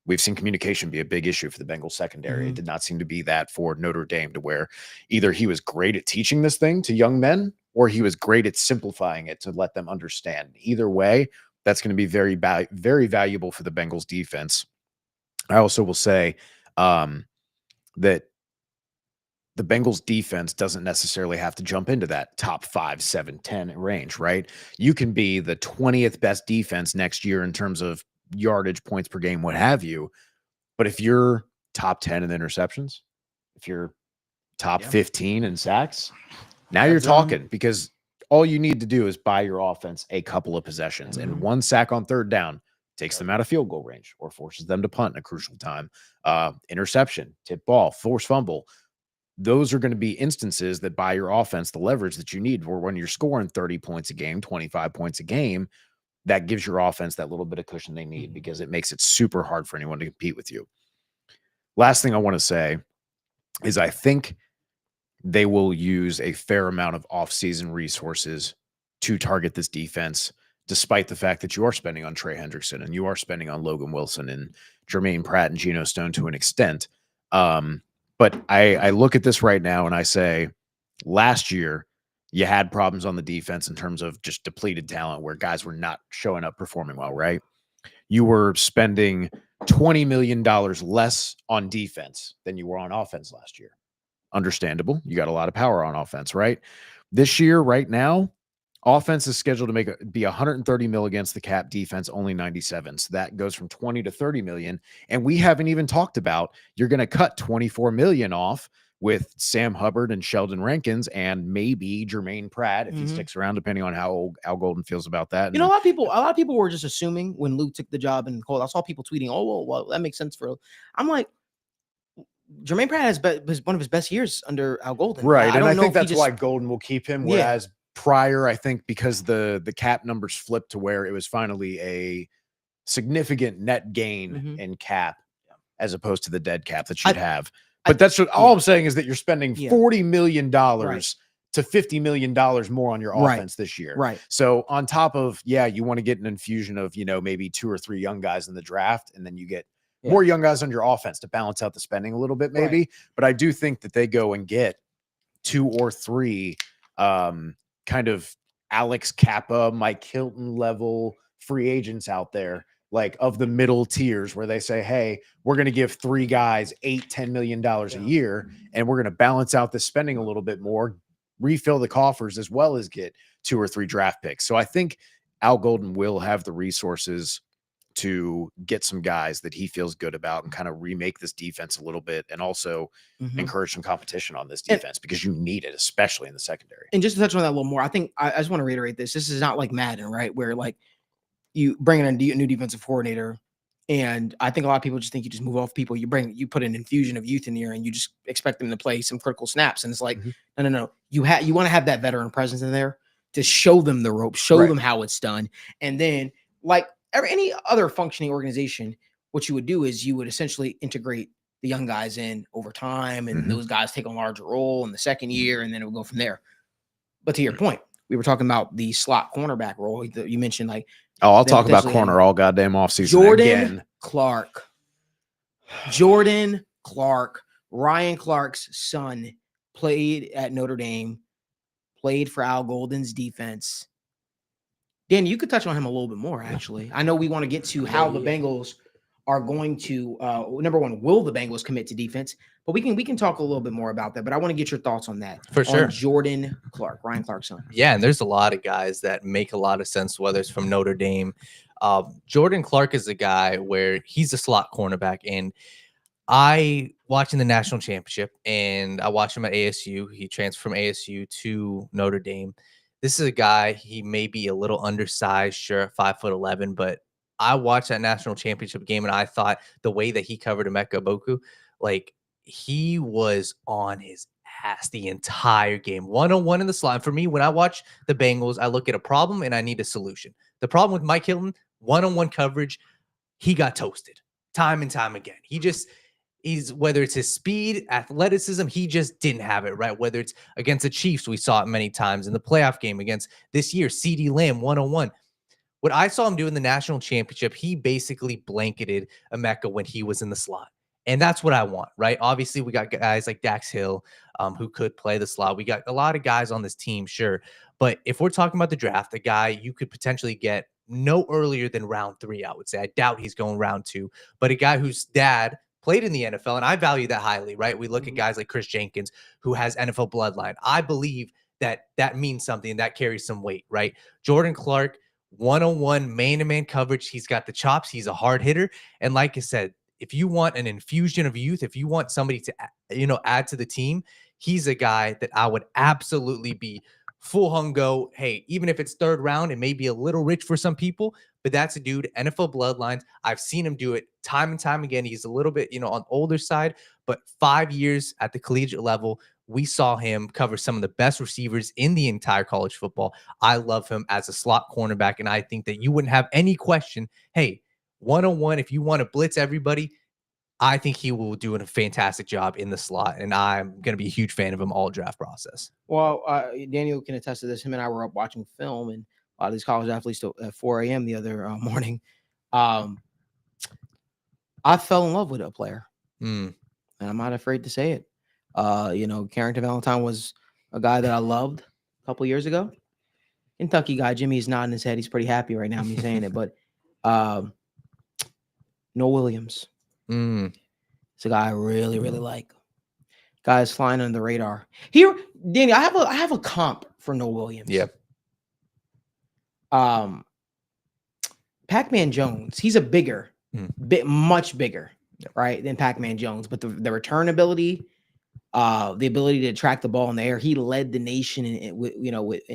We've seen communication be a big issue for the Bengals secondary. It did not seem to be that for Notre Dame, to where either he was great at teaching this thing to young men or he was great at simplifying it to let them understand. Either way, that's going to be very, very valuable for the Bengals defense. I also will say, that the Bengals defense doesn't necessarily have to jump into that top 5, 7, 10 range, right? You can be the 20th best defense next year in terms of yardage, points per game, what have you. But if you're top 10 in interceptions, if you're top 15 in sacks, now you're talking, because all you need to do is buy your offense a couple of possessions and 1 sack on 3rd down takes them out of field goal range or forces them to punt in a crucial time. Interception, tip ball, force fumble. Those are going to be instances that buy your offense the leverage that you need, where when you're scoring 30 points a game, 25 points a game, that gives your offense that little bit of cushion they need, because it makes it super hard for anyone to compete with you. Last thing I want to say is I think they will use a fair amount of offseason resources to target this defense, despite the fact that you are spending on Trey Hendrickson and you are spending on Logan Wilson and Jermaine Pratt and Geno Stone to an extent. But I look at this right now and I say, last year, you had problems on the defense in terms of just depleted talent where guys were not showing up performing well, right? You were spending $20 million less on defense than you were on offense last year. Understandable. You got a lot of power on offense, right? This year, right now, offense is scheduled to be 130 mil against the cap, defense only 97. So that goes from 20 to 30 million. And we haven't even talked about, you're going to cut 24 million off with Sam Hubbard and Sheldon Rankins and maybe Jermaine Pratt if he sticks around, depending on how Al Golden feels about that. You know, a lot of people were just assuming when Luke took the job and Cole. I saw people tweeting, "Oh, well, that makes sense for." I'm like, Jermaine Pratt has one of his best years under Al Golden, right? And I think that's why Golden will keep him. Whereas prior, I think because the cap numbers flipped to where it was finally a significant net gain in cap as opposed to the dead cap that you'd have. But that's what all I'm saying is that you're spending $40 million to $50 million more on your offense this year. Right. So on top of, you want to get an infusion of, maybe 2 or 3 young guys in the draft, and then you get more young guys on your offense to balance out the spending a little bit, maybe. Right. But I do think that they go and get 2 or 3 kind of Alex Kappa, Mike Hilton level free agents out there, like of the middle tiers, where they say, hey, we're going to give 3 guys $8-10 million a year, and we're going to balance out the spending a little bit more, refill the coffers, as well as get 2 or 3 draft picks. So I think Al Golden will have the resources to get some guys that he feels good about and kind of remake this defense a little bit, and also encourage some competition on this defense, because you need it, especially in the secondary. And just to touch on that a little more, I think I just want to reiterate this. This is not like Madden, right? Where like you bring in a new defensive coordinator, and I think a lot of people just think you just move off people. You put an infusion of youth in here, and you just expect them to play some critical snaps. And it's like, no. You want to have that veteran presence in there to show them the ropes, show them how it's done. And then, like any other functioning organization, what you would do is you would essentially integrate the young guys in over time, and those guys take a larger role in the second year, and then it will go from there. But to your point, we were talking about the slot cornerback role. You mentioned like, I'll talk about corner all goddamn offseason. Jordan Clark, Ryan Clark's son, played at Notre Dame, played for Al Golden's defense. Dan, you could touch on him a little bit more, actually. I know we want to get to how the Bengals are going to, number one, will the Bengals commit to defense? But we can talk a little bit more about that. But I want to get your thoughts on that. For sure. Jordan Clark, Ryan Clark's son. Yeah, and there's a lot of guys that make a lot of sense, whether it's from Notre Dame. Jordan Clark is a guy where he's a slot cornerback. And I watching the national championship, and I watched him at ASU. He transferred from ASU to Notre Dame. This is a guy, he may be a little undersized, sure, at 5'11", but I watched that national championship game, and I thought the way that he covered Emeka Boku, like he was on his ass the entire game, one-on-one in the slot. And for me, when I watch the Bengals, I look at a problem and I need a solution. The problem with Mike Hilton, one-on-one coverage, he got toasted time and time again. He's whether it's his speed, athleticism, he just didn't have it, right? Whether it's against the Chiefs, we saw it many times in the playoff game against this year, CeeDee Lamb, one-on-one. What I saw him do in the national championship, he basically blanketed Emeka when he was in the slot. And that's what I want, right? Obviously, we got guys like Dax Hill who could play the slot. We got a lot of guys on this team, sure. But if we're talking about the draft, a guy you could potentially get no earlier than round 3, I would say. I doubt he's going round 2. But a guy whose dad played in the NFL, and I value that highly, right? We look at guys like Chris Jenkins, who has NFL bloodline. I believe that means something, and that carries some weight, right? Jordan Clark, one-on-one, man-to-man coverage. He's got the chops. He's a hard hitter. And like I said, if you want an infusion of youth, if you want somebody to, add to the team, he's a guy that I would absolutely be full hungo. Hey, even if it's third round, it may be a little rich for some people, but that's a dude, NFL bloodlines. I've seen him do it time and time again. He's a little bit, on older side, but 5 years at the collegiate level, we saw him cover some of the best receivers in the entire college football. I love him as a slot cornerback, and I think that you wouldn't have any question. Hey, 101, if you want to blitz everybody, I think he will do a fantastic job in the slot, and I'm going to be a huge fan of him all draft process. Well, Daniel can attest to this. Him and I were up watching film, and a lot of these college athletes at 4 a.m. the other morning. I fell in love with a player, and I'm not afraid to say it. Carrington Valentine was a guy that I loved a couple years ago. Kentucky guy, Jimmy's nodding his head. He's pretty happy right now me saying it, but Noah Williams. It's a guy I really, really like. Guys flying under the radar. Here, Danny, I have a comp for Noah Williams. Yep. Pac-Man Jones. He's a much bigger, right, than Pac-Man Jones. But the return ability, the ability to track the ball in the air. He led the nation in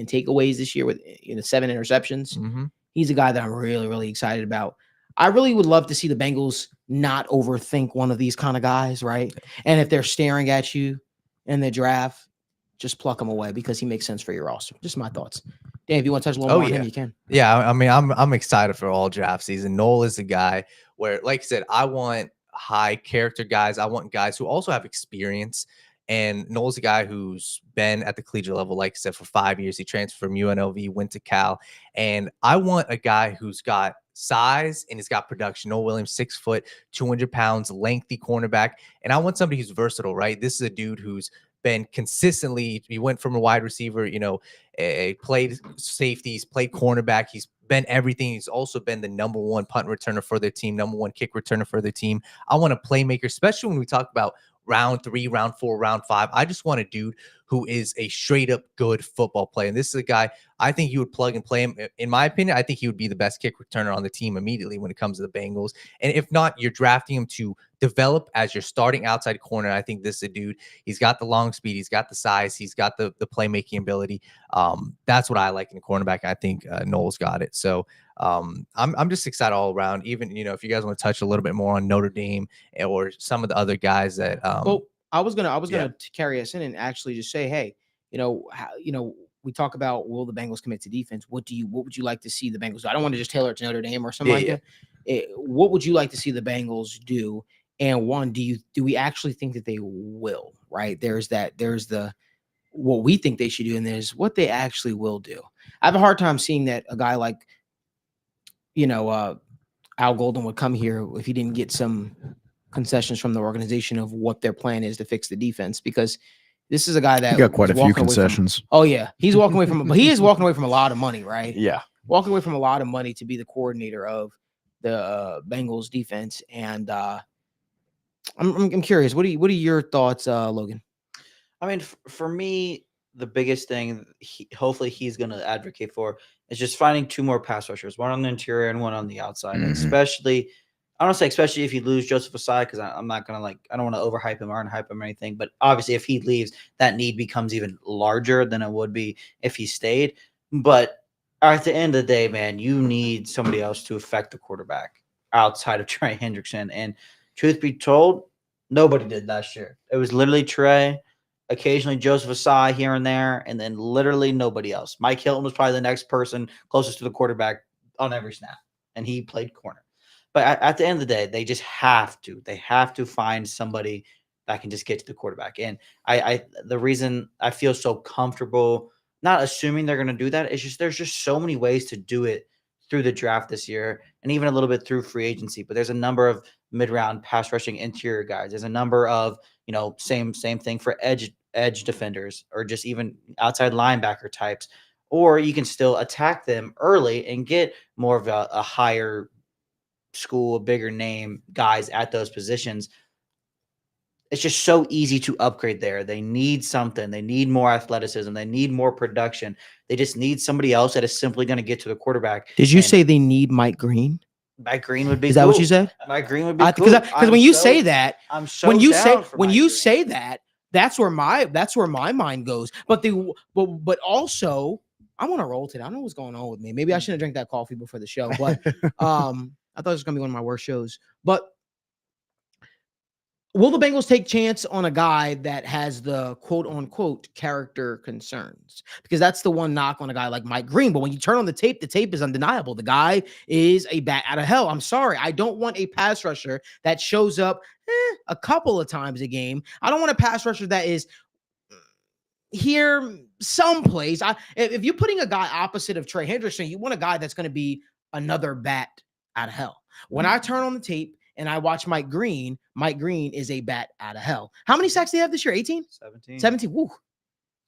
takeaways this year with 7 interceptions. He's a guy that I'm really, really excited about. I really would love to see the Bengals not overthink one of these kind of guys, right? And if they're staring at you in the draft, just pluck him away because he makes sense for your roster. Just my thoughts. Dan, if you want to touch a little more on him, you can. Yeah, I mean, I'm excited for all draft season. Noel is a guy where, like I said, I want high character guys. I want guys who also have experience. And Noel's a guy who's been at the collegiate level, like I said, for 5 years. He transferred from UNLV, went to Cal. And I want a guy who's got size and he's got production. Noah Williams, 6 foot, 200 pounds, lengthy cornerback. And I want somebody who's versatile, right? This is a dude who's been consistently, he went from a wide receiver, played safeties, played cornerback. He's been everything. He's also been the #1 punt returner for their team, #1 kick returner for their team. I want a playmaker, especially when we talk about round 3, round 4, round 5. I just want a dude who is a straight up good football player. And this is a guy I think you would plug and play him. In my opinion, I think he would be the best kick returner on the team immediately when it comes to the Bengals. And if not, you're drafting him to develop as your starting outside corner. I think this is a dude. He's got the long speed. He's got the size. He's got the playmaking ability. That's what I like in a cornerback. I think Noel's got it. So I'm just excited all around. Even, if you guys want to touch a little bit more on Notre Dame or some of the other guys that I was gonna carry us in and actually just say, hey, we talk about, will the Bengals commit to defense? What would you like to see the Bengals do? I don't want to just tailor it to Notre Dame or something that. What would you like to see the Bengals do? And one, do we actually think that they will? Right? There's what we think they should do, and there's what they actually will do. I have a hard time seeing that a guy like, Al Golden would come here if he didn't get some concessions from the organization of what their plan is to fix the defense, because this is a guy that got quite a few concessions. He's walking away from, but he is walking away from a lot of money, right? Yeah. Walking away from a lot of money to be the coordinator of the Bengals defense. And I'm curious, what are your thoughts, Logan? I mean, for me, the biggest thing hopefully he's going to advocate for is just finding 2 more pass rushers, one on the interior and one on the outside. And especially if you lose Joseph Ossai, because I'm not going to I don't want to overhype him or unhype him or anything. But obviously, if he leaves, that need becomes even larger than it would be if he stayed. But at the end of the day, man, you need somebody else to affect the quarterback outside of Trey Hendrickson. And truth be told, nobody did last year. It was literally Trey, occasionally Joseph Ossai here and there, and then literally nobody else. Mike Hilton was probably the next person closest to the quarterback on every snap, and he played corner. But at the end of the day, they just have to find somebody that can just get to the quarterback. And the reason I feel so comfortable not assuming they're going to do that is just there's just so many ways to do it through the draft this year and even a little bit through free agency. But there's a number of mid-round pass rushing interior guys. There's a number of, same thing for edge defenders or just even outside linebacker types. Or you can still attack them early and get more of a higher school, a bigger name guys at those positions. It's just so easy to upgrade there. They need something. They need more athleticism. They need more production. They just need somebody else that is simply going to get to the quarterback. Did you say they need Mike Green? Mike Green would be. Is that what you said? Mike Green would be. Because when you say that, I'm so when you down for when Mike you Green. say that, That's where my mind goes. But also, I'm on a roll today. I don't know what's going on with me. Maybe I shouldn't have drank that coffee before the show. But I thought it was gonna be one of my worst shows. But will the Bengals take chance on a guy that has the quote unquote character concerns? Because that's the one knock on a guy like Mike Green. But when you turn on the tape is undeniable. The guy is a bat out of hell. I'm sorry. I don't want a pass rusher that shows up a couple of times a game. I don't want a pass rusher that is here someplace. If you're putting a guy opposite of Trey Hendrickson, you want a guy that's going to be another bat out of hell. When I turn on the tape and I watch Mike Green is a bat out of hell. How many sacks do they have this year? 18? 17. 17. Woo.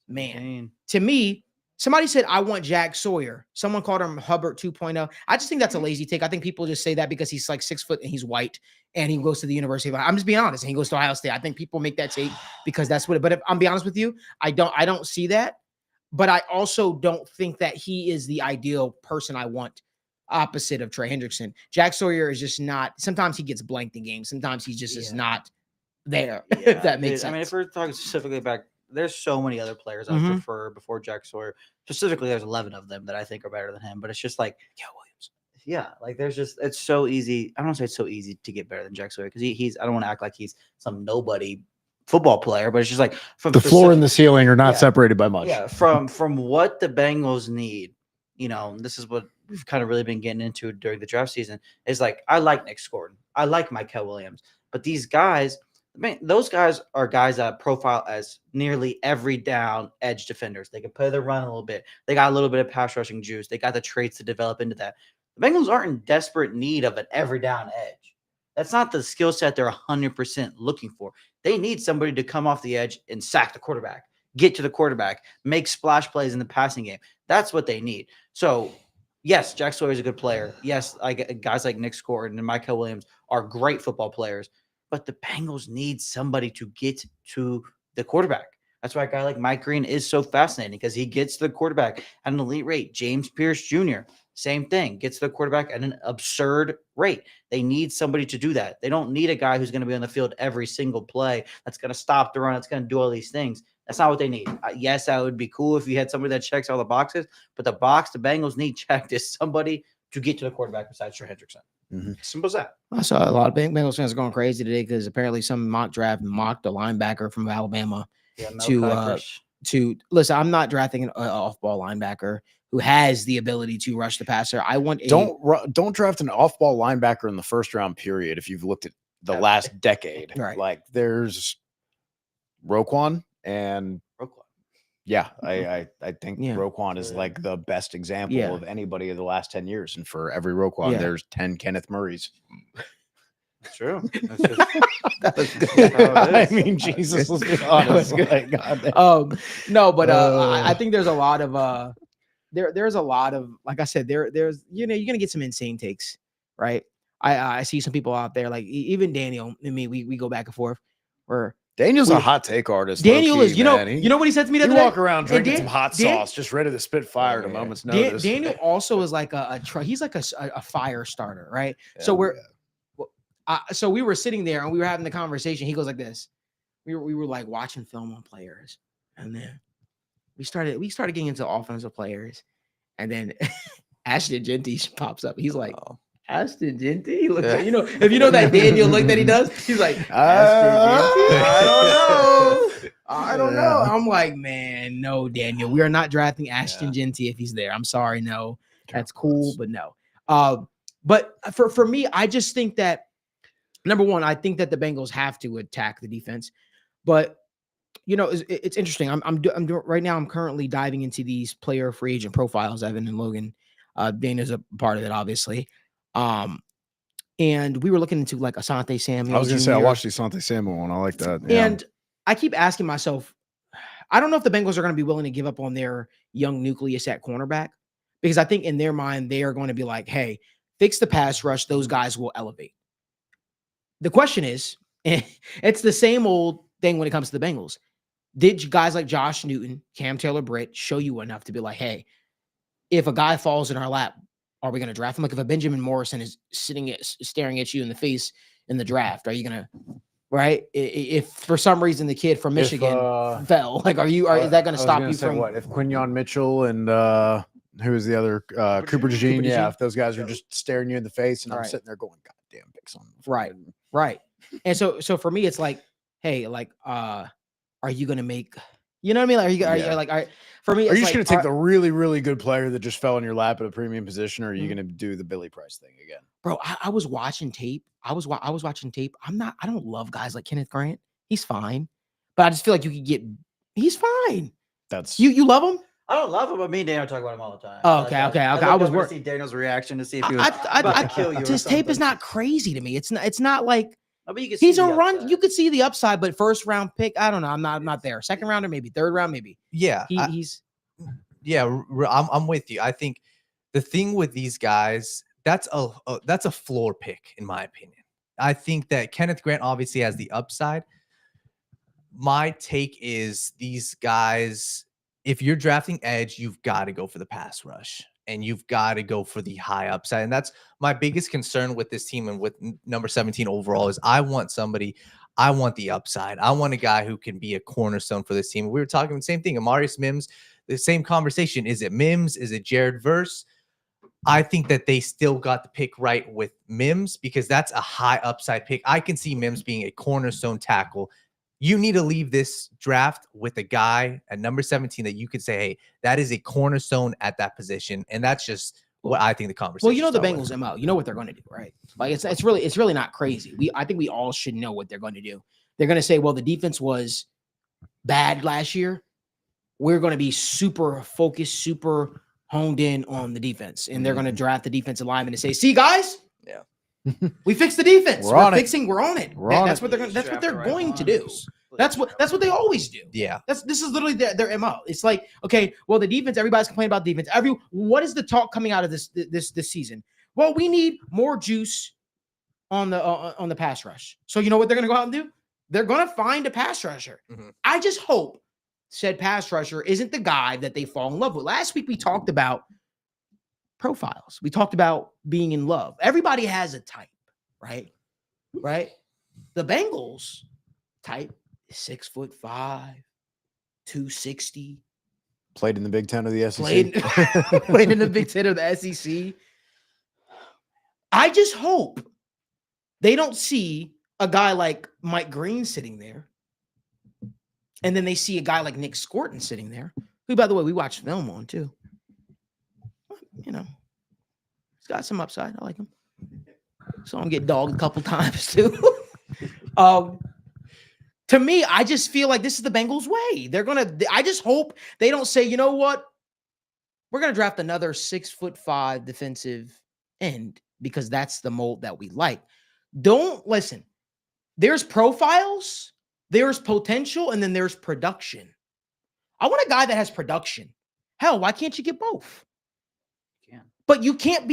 Man. 17. To me, somebody said, I want Jack Sawyer. Someone called him Hubbard 2.0. I just think that's a lazy take. I think people just say that because he's like 6 foot and he's white and he goes to the University of, I'm just being honest, and he goes to Ohio State. I think people make that take because that's what it, but if I'm being honest with you, I don't see that, but I also don't think that he is the ideal person I want opposite of Trey Hendrickson. Jack Sawyer is just not, sometimes he gets blanked in games. Sometimes he just is not there, if that makes sense. I mean, if we're talking specifically about, there's so many other players I prefer before Jack Sawyer. Specifically, there's 11 of them that I think are better than him, but it's just like, Williams. Yeah, like there's just, it's so easy. I don't want to say it's so easy to get better than Jack Sawyer because he's, I don't want to act like he's some nobody football player, but it's just like from the floor and the ceiling are not separated by much. Yeah, from what the Bengals need, you know, this is what we've kind of really been getting into during the draft season, is like, I like Nick Scordon. I like Mykal Williams, but these guys, man, those guys are guys that profile as nearly every down edge defenders. They can play the run a little bit. They got a little bit of pass rushing juice. They got the traits to develop into that. The Bengals aren't in desperate need of an every down edge. That's not the skill set they're 100% looking for. They need somebody to come off the edge and sack the quarterback, get to the quarterback, make splash plays in the passing game. That's what they need. So, yes, Jack Sawyer is a good player. Yes, guys like Nick Scordon and Mykal Williams are great football players. But the Bengals need somebody to get to the quarterback. That's why a guy like Mike Green is so fascinating, because he gets to the quarterback at an elite rate. James Pierce Jr., same thing, gets to the quarterback at an absurd rate. They need somebody to do that. They don't need a guy who's going to be on the field every single play, that's going to stop the run, that's going to do all these things. That's not what they need. Yes, that would be cool if you had somebody that checks all the boxes, but the box the Bengals need checked is somebody to get to the quarterback besides Trey Hendrickson. Simple as that. I saw a lot of Bengals fans going crazy today because apparently some mock draft mocked a linebacker from Alabama to listen. I'm not drafting an off-ball linebacker who has the ability to rush the passer. I want don't draft an off-ball linebacker in the first round period. If you've looked at the last decade, right? Like there's Roquan and yeah, I think Roquan is like the best example of anybody of the last 10 years. And for every Roquan, there's 10 Kenneth Murrays. That's true. That's just, that was good. I mean, Jesus, let's be honest. Like, no, but I think there's a lot of there's a lot of, like I said, there's you're gonna get some insane takes, right? I see some people out there, like even Daniel and me, we go back and forth where Daniel's a hot take artist. Daniel is, you know what he said to me the other day? Walk around drinking some hot sauce, just ready to spit fire at a moment's notice. Daniel also is like he's like a fire starter, right? So so we were sitting there and we were having the conversation. He goes like this. We were like watching film on players, and then we started getting into offensive players, and then Ashton Genty pops up. He's like, Ashton Genty? He looks like, if you know that Daniel look that he does, he's like, Ashton Genty? I don't know. I'm like, man, no, Daniel. We are not drafting Ashton Genty if he's there. I'm sorry, no. That's cool, but no. But for me, I just think that, number one, I think that the Bengals have to attack the defense. But, it's interesting. I'm doing right now, I'm currently diving into these player free agent profiles, Evan and Logan. Dana's a part of it, obviously. And we were looking into like Asante Samuel. I was going to say, I watched the Asante Samuel one. I like that. Yeah. And I keep asking myself, I don't know if the Bengals are going to be willing to give up on their young nucleus at cornerback, because I think in their mind, they are going to be like, hey, fix the pass rush. Those guys will elevate. The question is, it's the same old thing when it comes to the Bengals. Did guys like Josh Newton, Cam Taylor-Britt show you enough to be like, hey, if a guy falls in our lap, are we going to draft him? Like if a Benjamin Morrison is staring at you in the face in the draft, are you going to right? If for some reason the kid from Michigan fell, like, is that going to stop you from what? If Quinyon Mitchell and who was the other Cooper DeJean? Yeah, if those guys are just staring you in the face, and I'm sitting there going, "God damn, pick something." Right. And so for me, it's like, hey, like, are you going to make? You know what I mean? Like, are you like, for me, Are you it's just going like, to take the really, really good player that just fell in your lap at a premium position, or are you going to do the Billy Price thing again? bro? I was watching tape. I was watching tape. I don't love guys like Kenneth Grant. He's fine, but I just feel like you could get. He's fine. That's You love him. I don't love him, but me and Daniel talk about him all the time. Oh, okay. I was worried to see Daniel's reaction to see if he was about to kill you. His tape is not crazy to me. It's not like but you can he's see a the run. upside. You could see the upside, but first round pick, I don't know. I'm not there. Second rounder, maybe third round, maybe. Yeah, He's I'm with you. I think the thing with these guys, that's a floor pick in my opinion. I think that Kenneth Grant obviously has the upside. My take is these guys, if you're drafting edge, you've got to go for the pass rush and you've got to go for the high upside. And that's my biggest concern with this team and with number 17 overall is I want the upside. I want a guy who can be a cornerstone for this team. We were talking the same thing. Amarius Mims, the same conversation. Is it Mims? Is it Jared Verse? I think that they still got the pick right with Mims because that's a high upside pick. I can see Mims being a cornerstone tackle. You need to leave this draft with a guy at number 17 that you could say, hey, that is a cornerstone at that position. And that's just what I think the conversation. well, you know the Bengals MO. You know what they're going to do, right? Like it's really not crazy. I think we all should know what they're going to do. They're going to say, well, the defense was bad last year. We're going to be super focused, super honed in on the defense, and they're going to draft the defensive lineman and say, see, guys, we fixed the defense. We're on it. That's what they're going. That's what they're going to do. That's what they always do. Yeah. This is literally their MO. It's like, okay, well, the defense, everybody's complaining about defense. What is the talk coming out of this season? Well, we need more juice on the pass rush. So you know what they're going to go out and do? They're going to find a pass rusher. Mhm. I just hope said pass rusher isn't the guy that they fall in love with. Last week we talked about profiles. We talked about being in love. Everybody has a type, right? Right? The Bengals type is 6'5", 260. played in the Big Ten of the SEC. Played in the Big Ten of the SEC. I just hope they don't see a guy like Mike Green sitting there, and then they see a guy like Nick Scorton sitting there, who, by the way, we watched film on too. You know, he's got some upside. I like him. Saw him get dogged a couple times too. To me, I just feel like this is the Bengals' way. I just hope they don't say, you know what? We're gonna draft another 6'5" defensive end because that's the mold that we like. Don't listen. There's profiles, there's potential, and then there's production. I want a guy that has production. Hell, why can't you get both? But you can't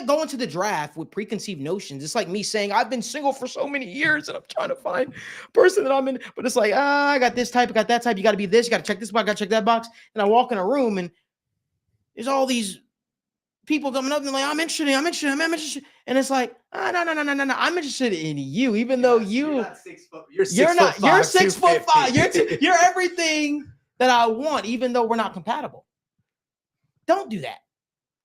go into the draft with preconceived notions. It's like me saying, I've been single for so many years and I'm trying to find a person that I'm in. But it's like, I got this type, I got that type. You got to be this, you got to check this box, got to check that box. And I walk in a room and there's all these people coming up and they're like, I'm interested. And it's like, no. I'm interested in you, even though you're not 6 foot. You're 6'5". You're everything that I want, even though we're not compatible. Don't do that.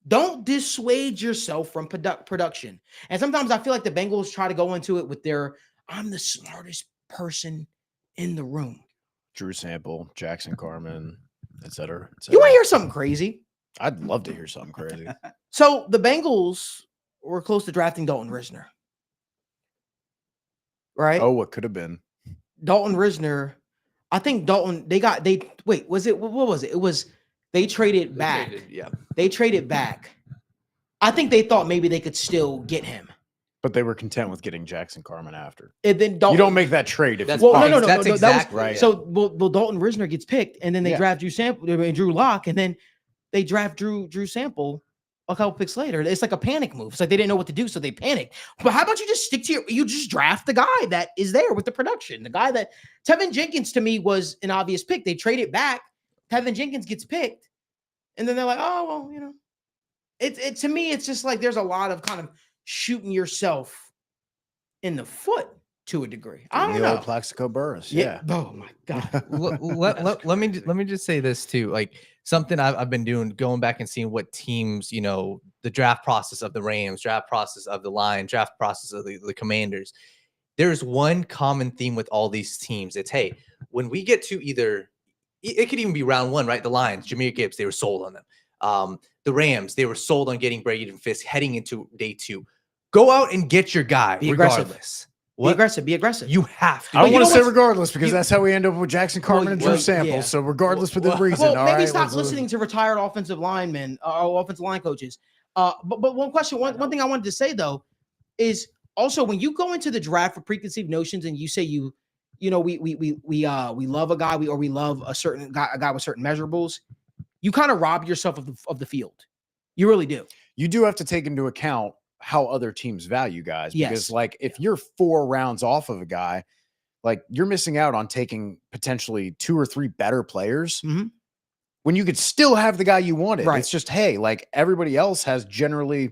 Don't dissuade yourself from production. And sometimes I feel like the Bengals try to go into it with I'm the smartest person in the room. Drew Sample, Jackson Carman, et cetera. You want to hear something crazy? I'd love to hear something crazy. So the Bengals were close to drafting Dalton Risner. Right? Oh, what could have been. Dalton Risner. I think Dalton, what was it? It was they traded back. They traded back. I think they thought maybe they could still get him. But they were content with getting Jackson Carman after. And then Dalton, you don't make that trade. If That's you no. That's exactly right. So Dalton Risner gets picked, and then they draft Drew Lock, and then they draft Drew Sample a couple picks later. It's like a panic move. It's like they didn't know what to do, so they panicked. But how about you just stick to you just draft the guy that is there with the production. The guy that Tevin Jenkins to me was an obvious pick. They trade it back. Tevin Jenkins gets picked, and then they're like, oh well, you know. It to me, it's just like there's a lot of kind of shooting yourself in the foot to a degree. I In don't the know. old Plaxico Burress. Yeah. Oh my God. Let me just say this too. Like something I've been doing, going back and seeing what teams, the draft process of the Rams, draft process of the Lions, draft process of the Commanders. There's one common theme with all these teams. It's, hey, when we get to it could even be round one, right? The Lions, Jahmyr Gibbs, they were sold on them. The Rams, they were sold on getting Braden Fisk heading into day 2. Go out and get your guy, Be regardless. aggressive. What? Be aggressive. You have to. I don't you want know to say what's- regardless because you- that's how we end up with Jackson Carmen and Drew well, Sample. yeah. So regardless within reason. Well, all maybe right, stop let's- listening to retired offensive linemen or offensive line coaches. But one question, one thing I wanted to say though, is also when you go into the draft for preconceived notions and you say we love a guy we love a guy with certain measurables, you kind of rob yourself of the field. You really do. You do have to take into account how other teams value guys. Yes. Because like if you're 4 rounds off of a guy, like you're missing out on taking potentially 2 or 3 better players Mhm. when you could still have the guy you wanted. Right. It's just, hey, like everybody else has generally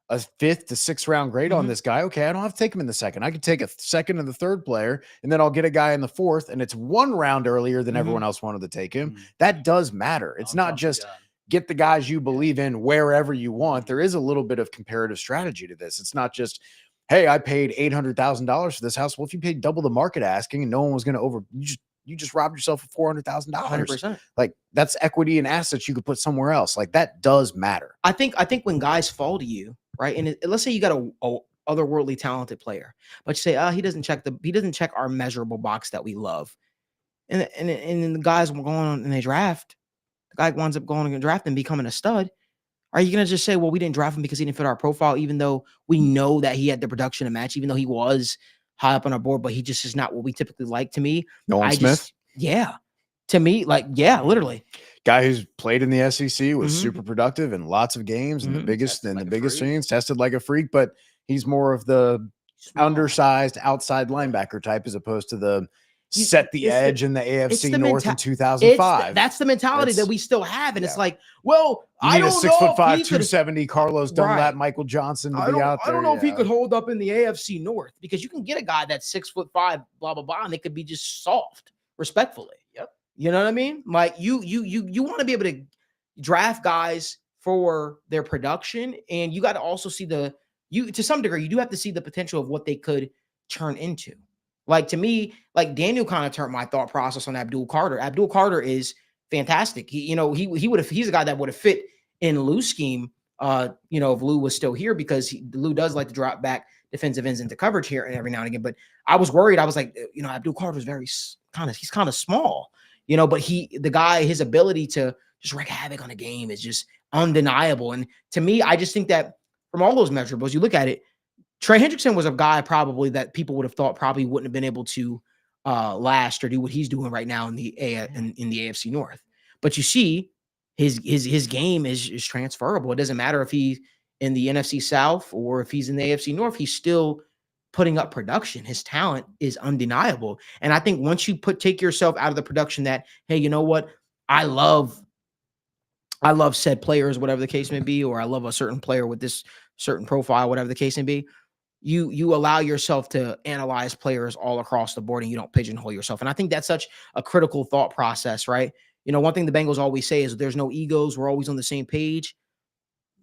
a 5th to 6th round grade on Mhm. this guy. Okay, I don't have to take him in the second. I could take a second and the third player, and then I'll get a guy in the 4th, and it's 1 round earlier than Mhm. everyone else wanted to take him. Mhm. That does matter. It's not just get the guys you believe in wherever you want. There is a little bit of comparative strategy to this. It's not just, hey, I paid $800,000 for this house. Well, if you paid double the market asking and no one was going to you just robbed yourself of $400,000. 100%. Like that's equity and assets you could put somewhere else. Like that does matter. I think when guys fall to you, right? And let's say you got a otherworldly talented player, but you say, he doesn't check our measurable box that we love. And then the guys will go on and they draft. The guy winds up going and drafting and becoming a stud. Are you going to just say, well, we didn't draft him because he didn't fit our profile, even though we know that he had the production to match, even though he was high up on our board, but he just is not what we typically like? To me, Nolan Smith, to me, literally. guy who's played in the SEC, was Mhm. super productive in lots of games and the Mhm. biggest Tested like a biggest freak. things, tested like a freak, but he's more of the undersized outside linebacker type as opposed to the You- set the it's the- edge in the it's AFC the North in It's 2005. that's the mentality that That's- we still have, and it's yeah. like, well, You I need a don't 6'5", know if he could. 270 Carlos Dunlap, Right. Michael Johnson to I be don't, out I there. don't know if he yeah. could hold up in the AFC North, because you can get a guy that's 6'5", blah blah blah, and they could be just soft, respectfully. Yep. You know what I mean? Like you want to be able to draft guys for their production, and you got to also see to some degree, you do have to see the potential of what they could turn into. Like to me, like Daniel kind of turned my thought process on Abdul Carter. Abdul Carter is fantastic. He's a guy that would have fit in Lou's scheme. If Lou was still here, because Lou does like to drop back defensive ends into coverage here and every now and again. But I was worried. I was like, Abdul Carter's he's kind of small, but his ability to just wreak havoc on a game is just undeniable. And to me, I just think that from all those measurables, you look at it, Trey Hendrickson was a guy probably that people would have thought probably wouldn't have been able to last or do what he's doing right now in the AFC North. But you see, his game is transferable. It doesn't matter if he's in the NFC South or if he's in the AFC North. He's still putting up production. His talent is undeniable. And I think once you take yourself out of the production that, hey, you know what, I love said players, whatever the case may be, or I love a certain player with this certain profile, whatever the case may be, you allow yourself to analyze players all across the board and you don't pigeonhole yourself. And I think that's such a critical thought process, right? One thing the Bengals always say is there's no egos. We're always on the same page.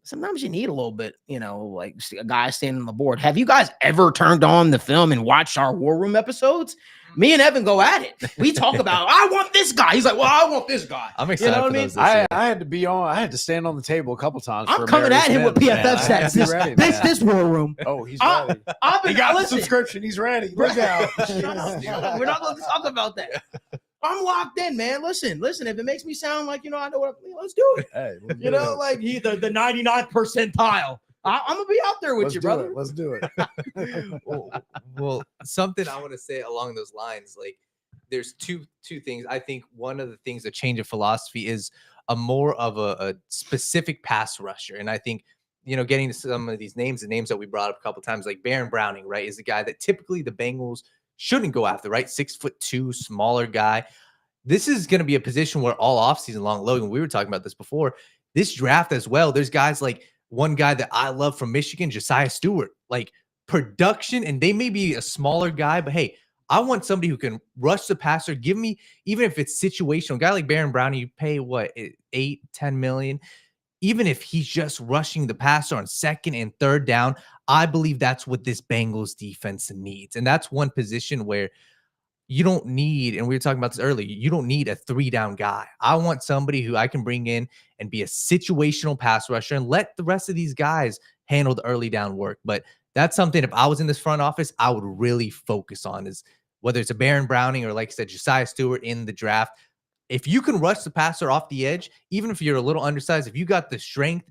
Sometimes you need a little bit, like a guy standing on the board. Have you guys ever turned on the film and watched our War Room episodes? Me and Evan go at it. We talk about, I want this guy. He's like, well, I want this guy. I'm excited what for I mean? those this year. I had to stand on the table a couple times. I'm for coming at him with Emeritus PFF Mims, man. stats. I had to be ready, man. This War Room. Oh, he's I- ready. I've He been got the listen, subscription. He's ready. Look out. Shut up. We're not going to talk about that. I'm locked in, man. Listen. If it makes me sound like, I know what, let's do it. Hey, let's do it. Like the 99th percentile. I'm gonna be out there with Let's you, do brother. it. Let's do it. Well, something I want to say along those lines, like there's two things. I think one of the things, a change of philosophy, is a more of a specific pass rusher. And I think, getting to some of these names, the names that we brought up a couple times, like Baron Browning, right, is the guy that typically the Bengals shouldn't go after, right? 6'2", smaller guy. This is going to be a position where all offseason long, Logan, we were talking about this before, this draft as well, there's guys like one guy that I love from Michigan, Josiah Stewart. Like, production, and they may be a smaller guy, but hey, I want somebody who can rush the passer. Give me, even if it's situational, a guy like Baron Browning, you pay what, 8-10 million. Even if he's just rushing the passer on second and third down, I believe that's what this Bengals defense needs. And that's one position where you don't need, and we were talking about this earlier, you don't need a 3-down guy. I want somebody who I can bring in and be a situational pass rusher and let the rest of these guys handle the early down work. But that's something, if I was in this front office, I would really focus on, is whether it's a Baron Browning or, like I said, Josiah Stewart in the draft. If you can rush the passer off the edge, even if you're a little undersized, if you got the strength,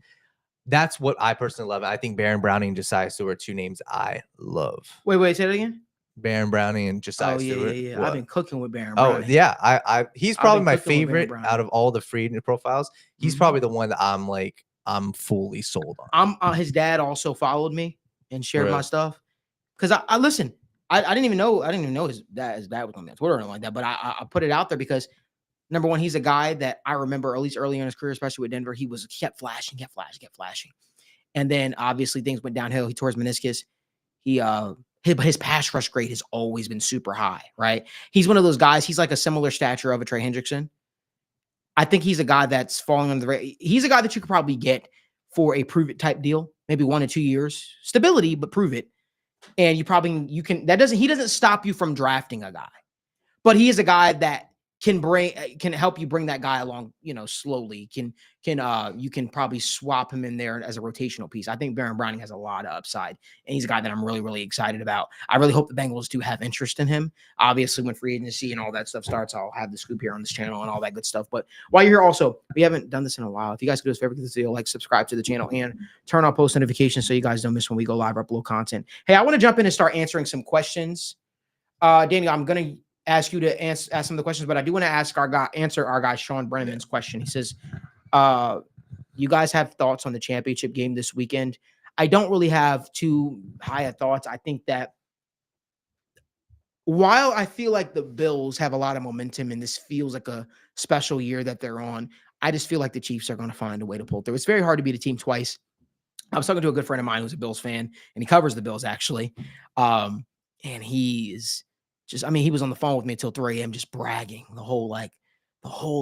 that's what I personally love. I think Baron Browning and Josiah Stewart are two names I love. Wait, say that again. Baron Browning and Josiah Stewart. Yeah. What? I've been cooking with Baron Oh, Browning. yeah. He's probably my cooking with Baron favorite Browning. out of all the free profiles. He's probably the one that I'm fully sold on. His dad also followed me and shared my Really? stuff. Because I listen, I didn't even know his dad was on Twitter or anything like that. But I put it out there because, number one, he's a guy that I remember, at least early in his career, especially with Denver, he kept flashing. And then obviously things went downhill. He tore his meniscus. His pass rush grade has always been super high, right? He's one of those guys. He's like a similar stature of a Trey Hendrickson. I think he's a guy that's falling under the he's a guy that you could probably get for a prove it type deal, maybe 1 to 2 years stability, but prove it. And he doesn't stop you from drafting a guy, but he is a guy that can help you bring that guy along, slowly. You can probably swap him in there as a rotational piece. I think Baron Browning has a lot of upside, and he's a guy that I'm really, really excited about. I really hope the Bengals do have interest in him. Obviously, when free agency and all that stuff starts, I'll have the scoop here on this channel and all that good stuff. But while you're here, also, we haven't done this in a while. If you guys could do us a favor, give this video, like, subscribe to the channel, and turn on post notifications so you guys don't miss when we go live or upload content. Hey, I want to jump in and start answering some questions. Daniel, I'm going to ask you to ask some of the questions, but I do want to answer our guy Sean Brenneman's question. He says, you guys have thoughts on the championship game this weekend? I don't really have too high of thoughts. I think that while I feel like the Bills have a lot of momentum and this feels like a special year that they're on, I just feel like the Chiefs are going to find a way to pull through. It's very hard to beat a team twice. I was talking to a good friend of mine who's a Bills fan, and he covers the Bills actually. And he is he was on the phone with me until 3 a.m. just bragging the whole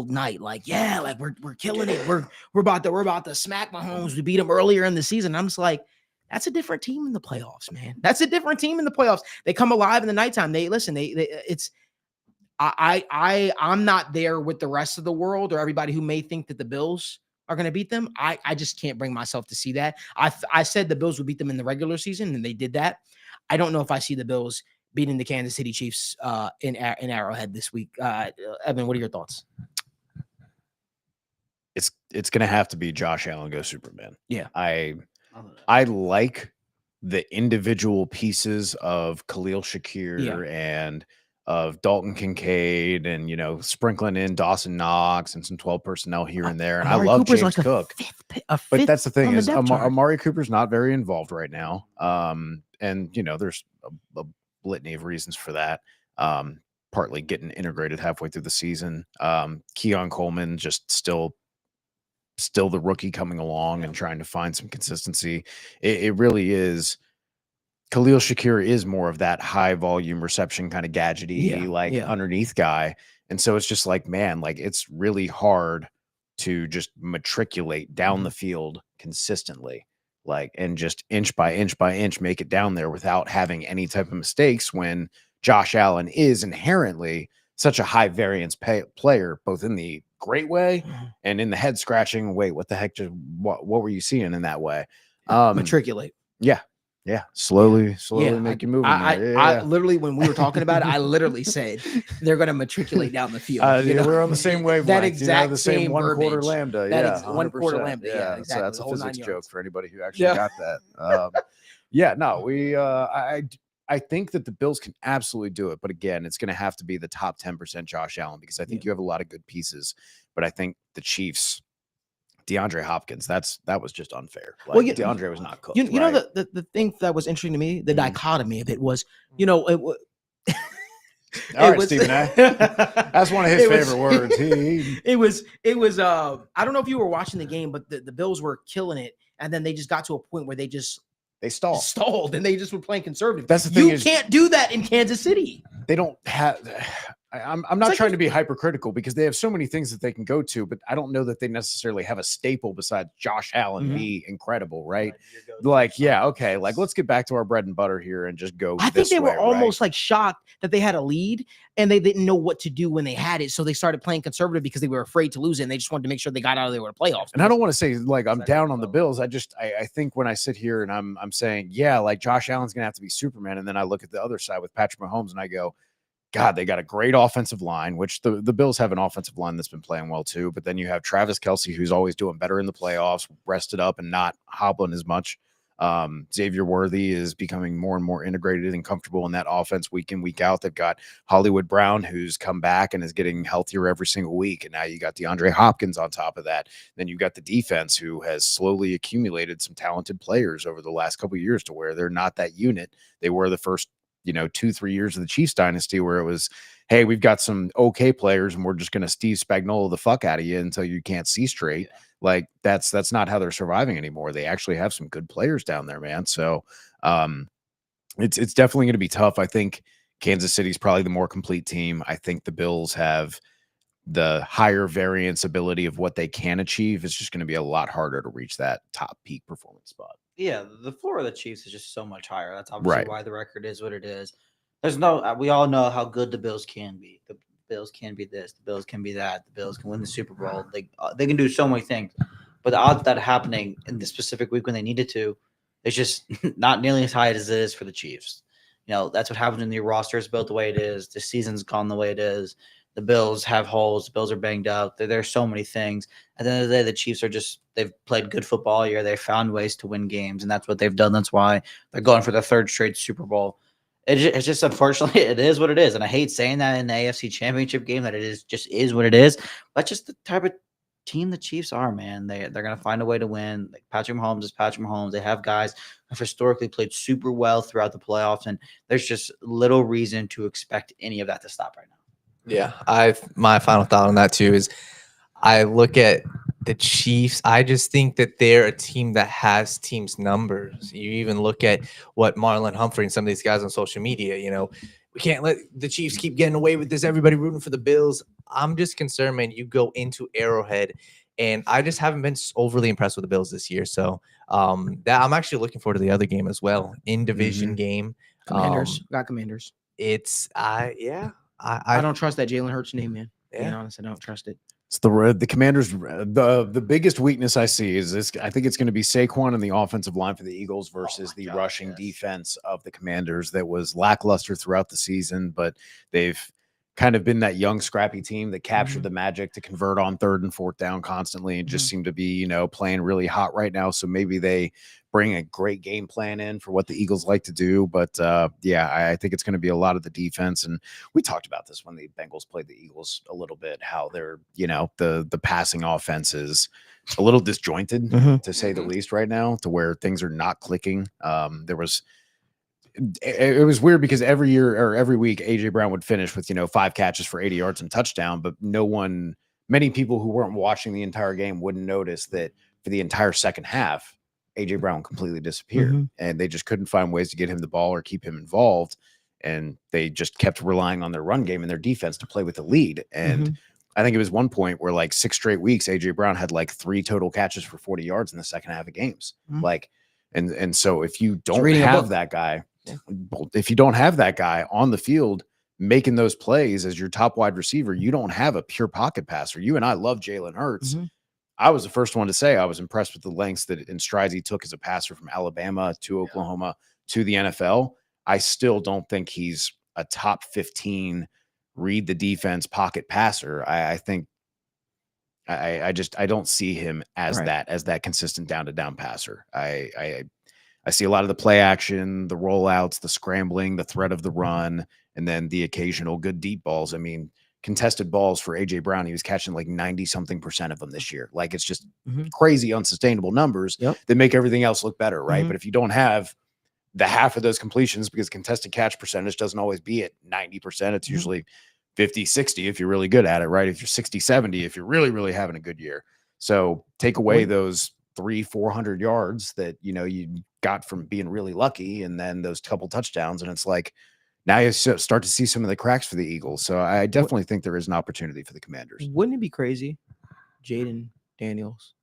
night. Like, yeah, like we're killing it. We're about to smack Mahomes. We beat him earlier in the season. I'm just like, that's a different team in the playoffs, man. That's a different team in the playoffs. They come alive in the nighttime. I'm not there with the rest of the world or everybody who may think that the Bills are going to beat them. I just can't bring myself to see that. I said the Bills would beat them in the regular season, and they did that. I don't know if I see the Bills beating the Kansas City Chiefs in Arrowhead this week. Evan, what are your thoughts? It's going to have to be Josh Allen go Superman. Yeah. I like the individual pieces of Khalil Shakir and of Dalton Kincaid and, sprinkling in Dawson Knox and some 12 personnel here and there. And Amari I love Cooper's James like Cook. But that's the thing is Amari Cooper's not very involved right now. And, there's a litany of reasons for that. Partly getting integrated halfway through the season. Keon Coleman just still the rookie coming along and trying to find some consistency. It really is. Khalil Shakir is more of that high volume reception kind of gadgety, underneath guy. And so it's just like, man, like it's really hard to just matriculate down the field consistently, and just inch by inch make it down there without having any type of mistakes when Josh Allen is inherently such a high variance player, both in the great way and in the head scratching. Wait, what the heck? What were you seeing in that way? Matriculate. Yeah. Slowly make you move. I literally, when we were talking about it, I literally said they're going to matriculate down the field. We're on the same wavelength. That exact the same 1/4 lambda. That 1/4 lambda. Yeah, exactly. So that's a The whole physics 9 joke yards. for anybody who actually got that. I think that the Bills can absolutely do it, but again, it's going to have to be the top 10% Josh Allen, because I think you have a lot of good pieces, but I think the Chiefs, DeAndre Hopkins, that was just unfair. DeAndre was not cooked. You know the thing that was interesting to me, the dichotomy of it was, All right, Stephen A. That's one of his favorite words. It was. I don't know if you were watching the game, but the Bills were killing it, and then they just got to a point where they just They stalled. Stalled, and they just were playing conservative. That's the thing You is- can't do that in Kansas City. They don't have. I'm not like trying to be hypercritical because they have so many things that they can go to, but I don't know that they necessarily have a staple besides Josh Allen Mhm. be incredible, right? Like, yeah, okay, like let's get back to our bread and butter here and just go. I think this they way, were right? almost like shocked that they had a lead and they didn't know what to do when they had it. So they started playing conservative because they were afraid to lose it. And they just wanted to make sure they got out of there with the playoffs. And I don't want to say like I'm down on the Bills. I think when I sit here and I'm saying, yeah, like Josh Allen's gonna have to be Superman, and then I look at the other side with Patrick Mahomes and I go, God, they got a great offensive line, which the Bills have an offensive line that's been playing well too. But then you have Travis Kelce, who's always doing better in the playoffs, rested up and not hobbling as much. Xavier Worthy is becoming more and more integrated and comfortable in that offense week in, week out. They've got Hollywood Brown, who's come back and is getting healthier every single week. And now you got DeAndre Hopkins on top of that. Then you've got the defense, who has slowly accumulated some talented players over the last couple of years to where they're not that unit they were the first 2-3 years of the Chiefs dynasty, where it was, hey, we've got some okay players and we're just going to Steve Spagnuolo the fuck out of you until you can't see straight. Like that's not how they're surviving anymore. They actually have some good players down there, man. So it's definitely going to be tough. I think Kansas City's probably the more complete team. I think the Bills have the higher variance ability of what they can achieve. It's just going to be a lot harder to reach that top peak performance spot. Yeah, the floor of the Chiefs is just so much higher. That's obviously Right. why the record is what it is. There's no, we all know how good the Bills can be. The Bills can be this. The Bills can be that. The Bills can win the Super Bowl. They can do so many things, but the odds of that happening in the specific week when they needed to, is just not nearly as high as it is for the Chiefs. That's what happens when your roster is built the way it is. The season's gone the way it is. The Bills have holes. The Bills are banged up. There's so many things. At the end of the day, the Chiefs are they've played good football all year. They've found ways to win games, and that's what they've done. That's why they're going for the third straight Super Bowl. It's just, unfortunately, it is what it is. And I hate saying that in the AFC Championship game, that it is what it is. That's just the type of team the Chiefs are, man. They're going to find a way to win. Like Patrick Mahomes is Patrick Mahomes. They have guys who've historically played super well throughout the playoffs, and there's just little reason to expect any of that to stop right now. Yeah, my final thought on that too is I look at the Chiefs. I just think that they're a team that has teams' numbers. You even look at what Marlon Humphrey and some of these guys on social media, we can't let the Chiefs keep getting away with this. Everybody rooting for the Bills. I'm just concerned, man. You go into Arrowhead, and I just haven't been overly impressed with the Bills this year. So that I'm actually looking forward to the other game as well, in division game. Commanders. Got Commanders. It's I don't trust that Jalen Hurts name, man. Being Yeah. honest, I don't trust it. It's the Commanders. The biggest weakness I see is this. I think it's going to be Saquon and the offensive line for the Eagles versus the rushing defense of the Commanders that was lackluster throughout the season, but they've kind of been that young, scrappy team that captured the magic to convert on 3rd and 4th down constantly and just seem to be, playing really hot right now. So maybe they bring a great game plan in for what the Eagles like to do. But I think it's going to be a lot of the defense. And we talked about this when the Bengals played the Eagles a little bit, how they're, the passing offense is a little disjointed to say the least right now, to where things are not clicking. It was weird because every year or every week, AJ Brown would finish with, 5 catches for 80 yards and touchdown, but many people who weren't watching the entire game wouldn't notice that for the entire second half, AJ Brown completely disappeared and they just couldn't find ways to get him the ball or keep him involved. And they just kept relying on their run game and their defense to play with the lead. And I think it was one point where 6 straight weeks, AJ Brown had 3 total catches for 40 yards in the second half of games. And so if you don't have that guy, if you don't have that guy on the field making those plays as your top wide receiver, you don't have a pure pocket passer. You and I love Jalen Hurts. I was the first one to say I was impressed with the lengths and strides he took as a passer from Alabama to Oklahoma to the NFL. I still don't think he's a top 15 read the defense pocket passer. I think I don't see him as that consistent down to down passer. I see a lot of the play action, the rollouts, the scrambling, the threat of the run, and then the occasional good deep balls. I mean, contested balls for AJ Brown, he was catching 90-something% of them this year. It's just crazy, unsustainable numbers that make everything else look better, right? But if you don't have the half of those completions, because contested catch percentage doesn't always be at 90%, it's usually 50-60 if you're really good at it, right? If you're 60-70, if you're really, really having a good year. So take away those 300-400 yards that, you got from being really lucky, and then those couple touchdowns. And it's like, now you start to see some of the cracks for the Eagles. So I definitely think there is an opportunity for the Commanders. Wouldn't it be crazy? Jaden Daniels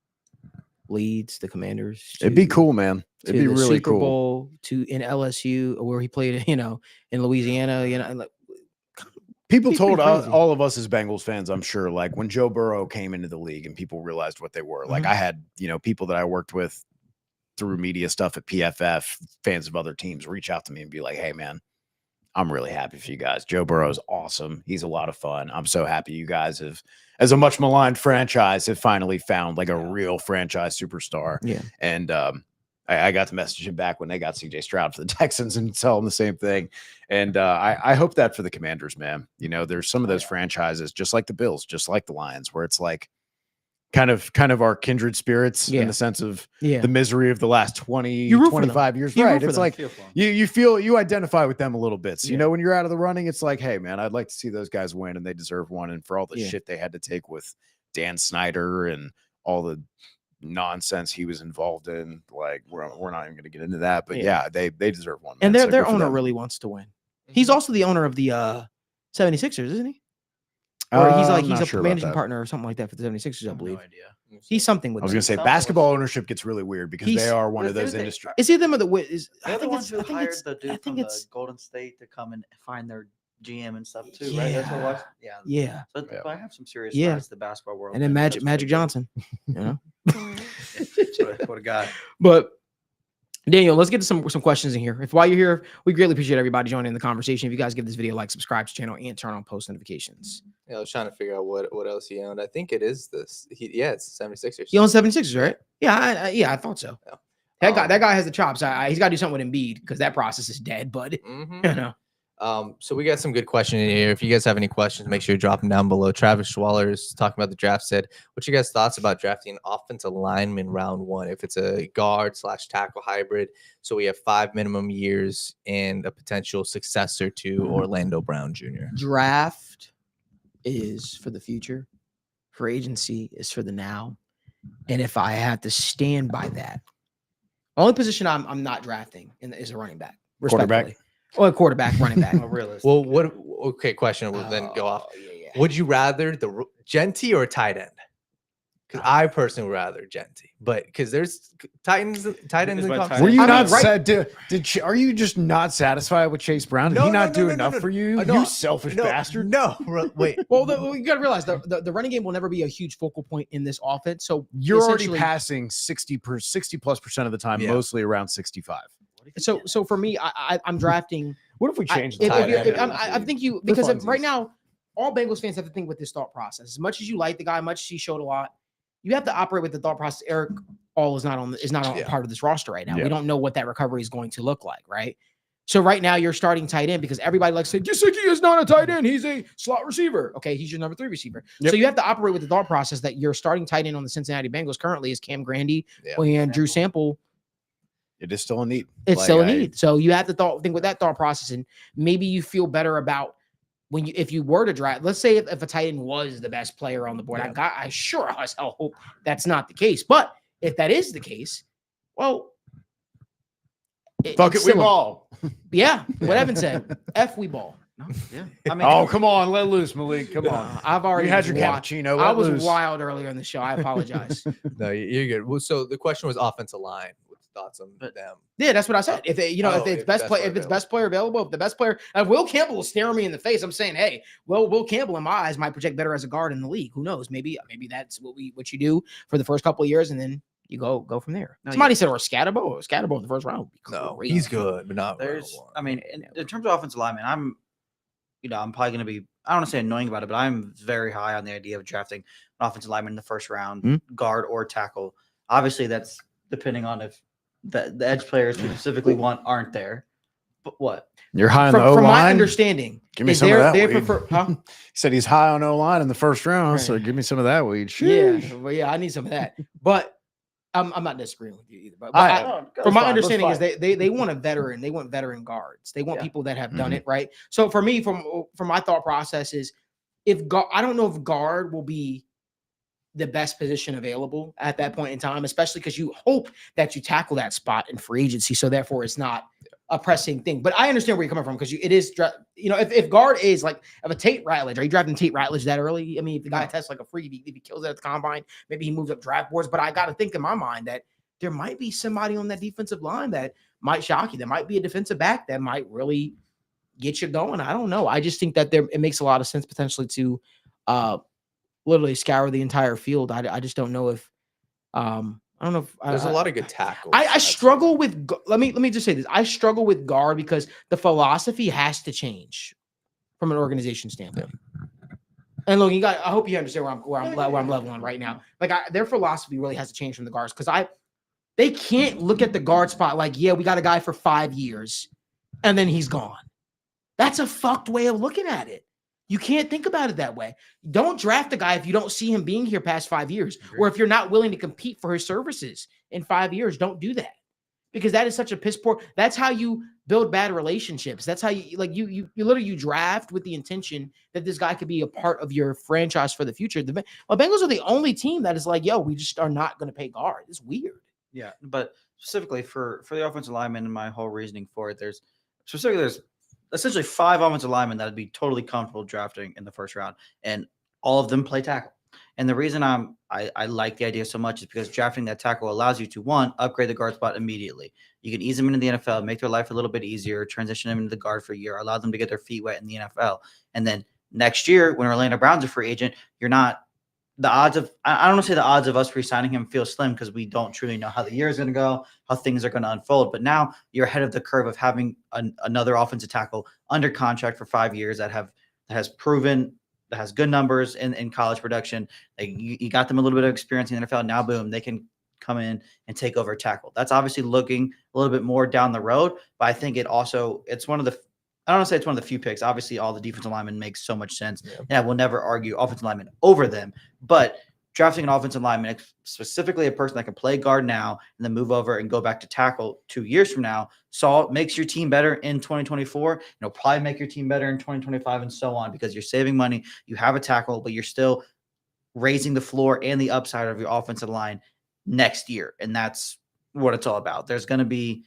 leads the Commanders. It'd be cool, man. It'd be the really Super cool. Bowl in LSU, where he played, in Louisiana. Like, People be told pretty crazy. all of us as Bengals fans, I'm sure, like when Joe Burrow came into the league and people realized what they were. Like I had, people that I worked with through media stuff at PFF, fans of other teams, reach out to me and be like, "Hey, man, I'm really happy for you guys. Joe Burrow's awesome. He's a lot of fun. I'm so happy you guys have, as a much maligned franchise, have finally found like a real franchise superstar." Yeah. And I got to message him back when they got CJ Stroud for the Texans and tell him the same thing. And I hope that for the Commanders, man. There's some of those franchises, just like the Bills, just like the Lions, where it's like kind of our kindred spirits in the sense of the misery of the last 25 years. Right. It's like you identify with them a little bit. So, when you're out of the running, it's like, hey, man, I'd like to see those guys win, and they deserve one. And for all the shit they had to take with Dan Snyder and all the nonsense he was involved in, like we're not even going to get into that, but they deserve one, man. And their owner really wants to win. He's also the owner of the 76ers, isn't he? Or he's a managing partner or something like that for the 76ers, I believe. No idea. He's something with I was going to say basketball ownership gets really weird because they are one of those industries. Is he them or the They're the ones who hired the dude from the Golden State to come and find their GM and stuff too, right? That's what I watched. Yeah. So I have some serious ties to the basketball world. And then Magic Johnson. What a guy. But Daniel, let's get to some questions in here. While you're here, we greatly appreciate everybody joining in the conversation. If you guys give this video a like, subscribe to the channel, and turn on post notifications. Yeah, I was trying to figure out what else he owned. I think it is this. It's 76ers. He owns 76ers, right? Yeah, I thought so. Yeah. That guy has the chops. He's got to do something with Embiid because that process is dead. But so we got some good questions in here. If you guys have any questions, make sure you drop them down below. Travis Schwallers talking about the draft said, "What's your guys' thoughts about drafting an offensive lineman round one? If it's a guard/tackle hybrid, so we have 5 minimum years and a potential successor to Orlando Brown Jr." Draft is for the future. Free agency is for the now. And if I have to stand by that, only position I'm not drafting is a running back. Quarterback. Or a quarterback, running back. Realistic. Well, okay, question will then go off. Would you rather the Genty or tight end? Because I personally would rather Genty, but because there's tight ends in the Were you not sad? Are you just not satisfied with Chase Brown? Did he not do enough for you? You selfish bastard. No, wait. Well, you got to realize the running game will never be a huge focal point in this offense. So you're already passing 60+% of the time, mostly around 65. So for me, I'm drafting. What if we change the tight end? I think because right now, all Bengals fans have to think with this thought process. As much as you like the guy, much as he showed a lot, you have to operate with the thought process. Eric All is not on part of this roster right now. We don't know what that recovery is going to look like, right? So right now you're starting tight end because everybody likes to say, Gesicki is not a tight end. He's a slot receiver. Okay, he's your number 3 receiver. So you have to operate with the thought process that your starting tight end on the Cincinnati Bengals currently is Cam Grandy and Drew Sample. It is still a need. It's still a need. So you have to think with that thought process, and maybe you feel better about if you were to draft. Let's say if a tight end was the best player on the board, I sure as hell hope that's not the case. But if that is the case, well, fuck it, we ball. Yeah, what Evan said. We ball. Yeah. Come on, let loose, Malik. Come on. I've already had your cappuccino. I was wild earlier in the show. I apologize. No, you're good. Well, so the question was offensive line. Thoughts on them? Yeah, that's what I said. If it's best player available, if the best player, Will Campbell is staring me in the face. I'm saying, hey, Will Campbell in my eyes might project better as a guard in the league. Who knows? Maybe that's what you do for the first couple of years, and then you go from there. Somebody said, or Scatterbo in the first round. No, he's good, but not. In terms of offensive lineman, I'm probably going to be, I don't want to say annoying about it, but I'm very high on the idea of drafting an offensive lineman in the first round, guard or tackle. Obviously, that's depending on if the edge players we specifically want aren't there. But what? You're high on the O-line? From my understanding, give me some of that weed. He said he's high on O-line in the first round, so give me some of that weed. Sheesh. Yeah, I need some of that. But I'm not disagreeing with you either. But from my understanding is they want a veteran. They want veteran guards. They want people that have done it, right? So for me, from my thought process is, I don't know if guard will be the best position available at that point in time, especially because you hope that you tackle that spot in free agency. So therefore, it's not a pressing thing. But I understand where you're coming from because it is, if guard is like of a Tate Ratledge, are you drafting Tate Ratledge that early? I mean, if the guy tests like a freak, if he kills it at the combine, maybe he moves up draft boards. But I got to think in my mind that there might be somebody on that defensive line that might shock you. There might be a defensive back that might really get you going. I don't know. I just think that it makes a lot of sense potentially to literally scour the entire field. I just don't know if I don't know if There's a lot of good tackles. I struggle with let me just say this. I struggle with guard because the philosophy has to change from an organization standpoint. And look, I hope you understand where I'm leveling right now. Like their philosophy really has to change from the guards because they can't look at the guard spot like, yeah, we got a guy for 5 years and then he's gone. That's a fucked way of looking at it. You can't think about it that way. Don't draft a guy if you don't see him being here past 5 years, or if you're not willing to compete for his services in 5 years. Don't do that because that is such a piss poor. That's how you build bad relationships. That's how you you literally draft with the intention that this guy could be a part of your franchise for the future. The Bengals are the only team that is like, yo, we just are not going to pay guard. It's weird. Yeah, but specifically for the offensive lineman and my whole reasoning for it, there's essentially 5 offensive linemen that would be totally comfortable drafting in the first round, and all of them play tackle. And the reason I like the idea so much is because drafting that tackle allows you to, one, upgrade the guard spot immediately. You can ease them into the NFL, make their life a little bit easier, transition them into the guard for a year, allow them to get their feet wet in the NFL. And then next year, when Orlando Brown's a free agent, you're not the odds of – I don't want to say the odds of us re-signing him feel slim because we don't truly know how the year is going to go, how things are going to unfold. But now you're ahead of the curve of having another offensive tackle under contract for 5 years that has proven – that has good numbers in college production. You got them a little bit of experience in the NFL. Now, boom, they can come in and take over a tackle. That's obviously looking a little bit more down the road, but I think it's one of the – I don't want to say it's one of the few picks. Obviously, all the defensive linemen makes so much sense, and I will never argue offensive linemen over them. But drafting an offensive lineman, specifically a person that can play guard now and then move over and go back to tackle 2 years from now, makes your team better in 2024. It'll probably make your team better in 2025 and so on because you're saving money. You have a tackle, but you're still raising the floor and the upside of your offensive line next year, and that's what it's all about. There's going to be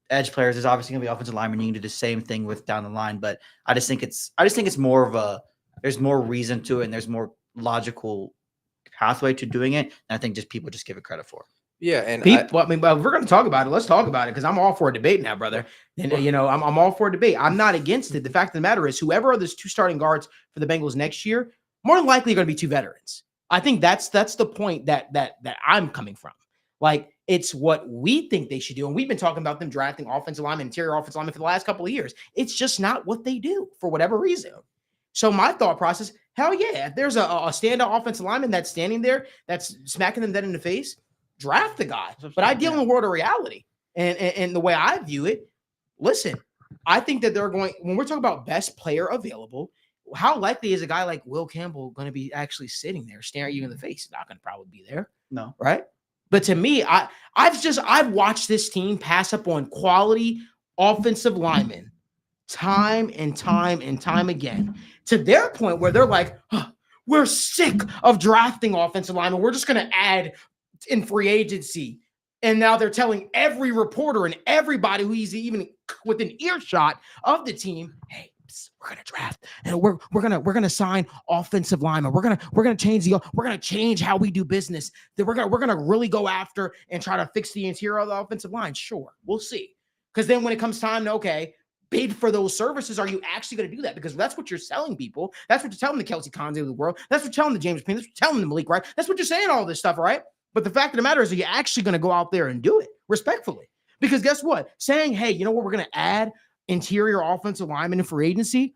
edge players. There's obviously going to be offensive linemen you can do the same thing with down the line, but I just think it's more of there's more reason to it and there's more logical pathway to doing it. And I think people just give it credit for. Yeah, and if we're going to talk about it, let's talk about it because I'm all for a debate now, brother. And I'm all for a debate. I'm not against it. The fact of the matter is, whoever are those 2 starting guards for the Bengals next year, more than likely going to be 2 veterans. I think that's the point that I'm coming from. Like, it's what we think they should do, and we've been talking about them drafting offensive linemen, interior offensive linemen for the last couple of years. It's just not what they do for whatever reason. So my thought process, hell yeah, if there's a standout offensive lineman that's standing there, that's smacking them dead in the face, draft the guy. But I deal in the world of reality. And the way I view it, listen, I think that when we're talking about best player available, how likely is a guy like Will Campbell going to be actually sitting there staring you in the face? He's not going to probably be there. No. Right? But to me, I've watched this team pass up on quality offensive linemen time and time and time again, to their point where they're like, we're sick of drafting offensive linemen. We're just going to add in free agency. And now they're telling every reporter and everybody who is even within earshot of the team, hey, we're gonna draft and we're gonna sign offensive linemen. We're gonna change how we do business. That we're gonna really go after and try to fix the interior of the offensive line. Sure, we'll see. Because then when it comes time to bid for those services, are you actually going to do that? Because that's what you're selling people. That's what you're telling the Kelsey Conze of the world. That's what you're telling the James Payne. That's what you're telling the Malik Wright. That's what you're saying, all this stuff, right? But the fact of the matter is, are you actually going to go out there and do it respectfully? Because guess what? Saying, hey, you know what? We're going to add interior offensive linemen in free agency,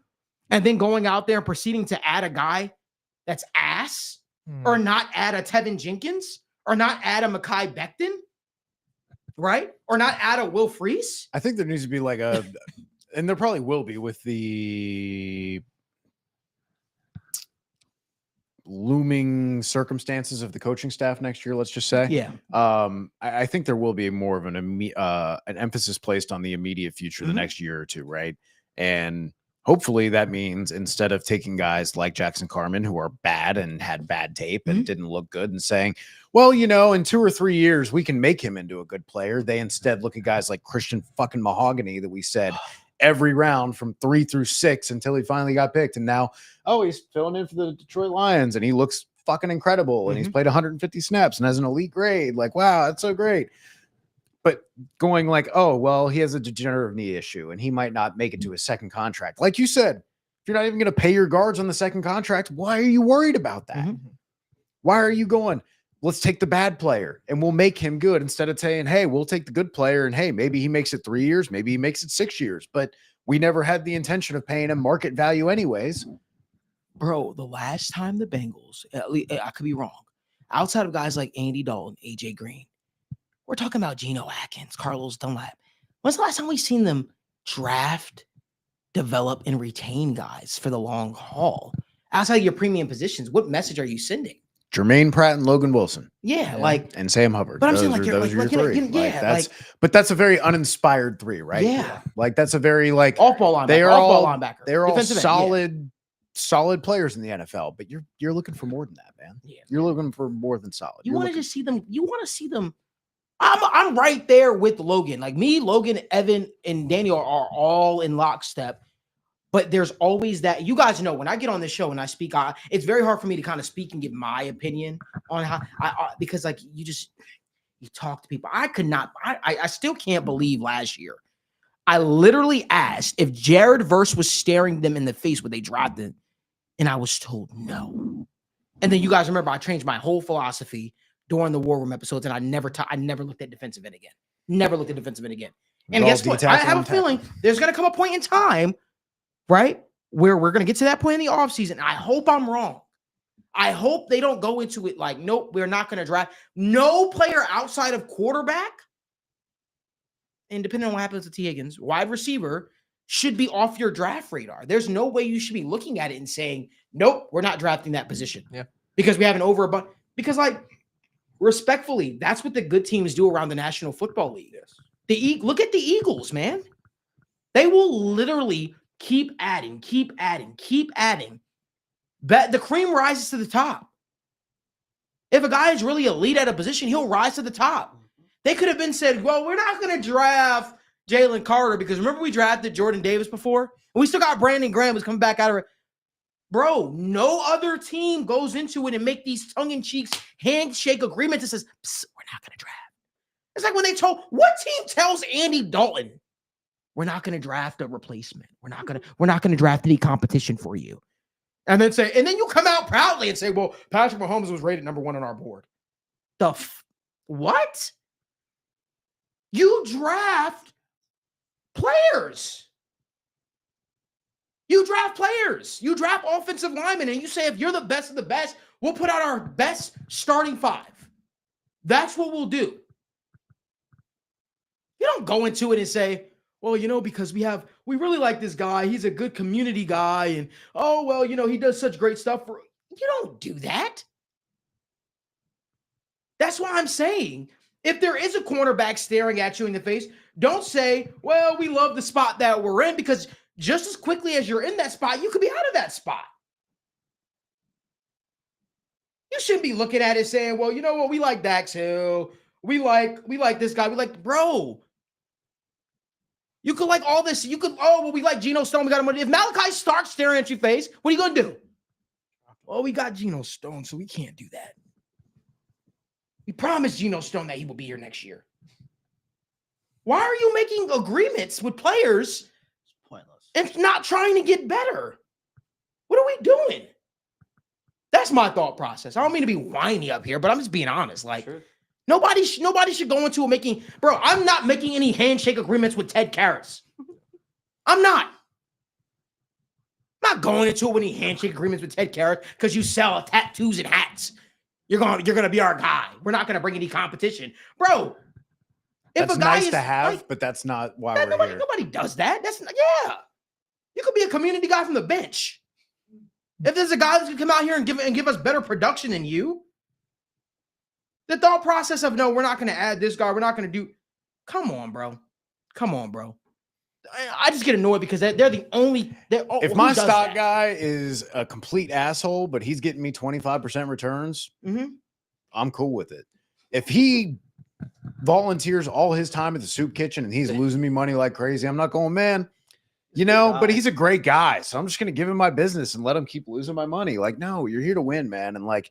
and then going out there and proceeding to add a guy that's ass, or not add a Tevin Jenkins, or not add a Mekhi Becton, right? Or not add a Will Freese. I think there needs to be like and there probably will be with the looming circumstances of the coaching staff next year, let's just say. Yeah. I think there will be more of an emphasis placed on the immediate future, the next year or two, right? And hopefully that means instead of taking guys like Jackson Carman, who are bad and had bad tape and didn't look good, and saying, well, you know, in 2 or 3 years, we can make him into a good player. They instead look at guys like Christian fucking Mahogany that we said every round from 3 through 6 until he finally got picked. And now, oh, he's filling in for the Detroit Lions and he looks fucking incredible. And he's played 150 snaps and has an elite grade. Like, wow, that's so great. But going like, oh, well, he has a degenerative knee issue and he might not make it to his second contract. Like you said, if you're not even going to pay your guards on the second contract, why are you worried about that? Why are you going, let's take the bad player and we'll make him good, instead of saying, hey, we'll take the good player and hey, maybe he makes it 3 years, maybe he makes it 6 years, but we never had the intention of paying him market value anyways. Bro, the last time the Bengals, at least, I could be wrong, outside of guys like Andy Dalton, AJ Green, we're talking about Geno Atkins, Carlos Dunlap. When's the last time we've seen them draft, develop, and retain guys for the long haul? Outside of your premium positions, what message are you sending? Jermaine Pratt and Logan Wilson. Yeah, like, and Sam Hubbard. but I'm saying, Those like, are- you're those like, are your like, three. yeah, That's, like, but that's a very uninspired 3, right? Yeah. Like that's a very like off-ball linebacker, they are off-ball all linebacker. they're all defensive end, yeah. solid players in the NFL, but you're looking for more than that, man. Yeah. You're looking for more than solid. You You're want to looking- just see them. You want to see them. I'm right there with Logan. Like me, Logan, Evan, and Daniel are all in lockstep. But there's always that. You guys know when I get on this show and I speak, it's very hard for me to kind of speak and give my opinion on how because like you talk to people. I could not. I still can't believe last year. I literally asked if Jared Verse was staring them in the face when they dropped it, and I was told no. And then you guys remember I changed my whole philosophy during the War Room episodes, and I never looked at defensive end again. Never looked at defensive end again. And It's all guess what? D-tackle I have a and tackle. feeling there's going to come a point in time, right, where we're going to get to that point in the offseason. I hope I'm wrong. I hope they don't go into it like, nope, we're not going to draft. No player outside of quarterback, and depending on what happens to T. Higgins, wide receiver should be off your draft radar. There's no way you should be looking at it and saying, nope, we're not drafting that position. Yeah. Because we have an overabundance. Because, like, respectfully, that's what the good teams do around the National Football League. Yes. Look at the Eagles, man. They will literally keep adding. The cream rises to the top. If a guy is really elite at a position, he'll rise to the top. They could have been said, well, we're not going to draft Jalen Carter because remember we drafted Jordan Davis before? And we still got Brandon Graham who's coming back out of it. Bro, no other team goes into it and make these tongue-in-cheek handshake agreements that says, we're not going to draft. It's like when they told, what team tells Andy Dalton, we're not going to draft a replacement. We're not going to draft any competition for you. And then you come out proudly and say, well, Patrick Mahomes was rated number 1 on our board. What? You draft players. You draft players. You draft offensive linemen, and you say, if you're the best of the best, we'll put out our best starting 5. That's what we'll do. You don't go into it and say, well, because we really like this guy. He's a good community guy. And, oh, well, he does such great stuff. You don't do that. That's why I'm saying, if there is a cornerback staring at you in the face, don't say, well, we love the spot that we're in, because just as quickly as you're in that spot, you could be out of that spot. You shouldn't be looking at it saying, well, you know what? We like Dax Hill. We like this guy. Bro. You could like all this. You could, we like Geno Stone. We got him. If Malachi starts staring at your face, what are you going to do? Oh, we got Geno Stone, so we can't do that. We promised Geno Stone that he will be here next year. Why are you making agreements with players and not trying to get better? What are we doing? That's my thought process. I don't mean to be whiny up here, but I'm just being honest. Like, sure. Nobody should go into making, bro, I'm not making any handshake agreements with Ted Karras. I'm not going into it with any handshake agreements with Ted Karras because you sell tattoos and hats. You're gonna be our guy. We're not gonna bring any competition, bro. If that's a guy nice is to have, like, but that's not why we're here. Nobody does that. That's not, yeah. You could be a community guy from the bench. If there's a guy that's gonna come out here and give us better production than you, the thought process of no, we're not gonna add this guy. We're not gonna do. Come on, bro. I just get annoyed because they're the only. If my stock guy is a complete asshole, but he's getting me 25% returns, I'm cool with it. If he volunteers all his time at the soup kitchen and he's losing me money like crazy, I'm not going, man, you know, but he's a great guy. So I'm just going to give him my business and let him keep losing my money. Like, no, you're here to win, man. And like,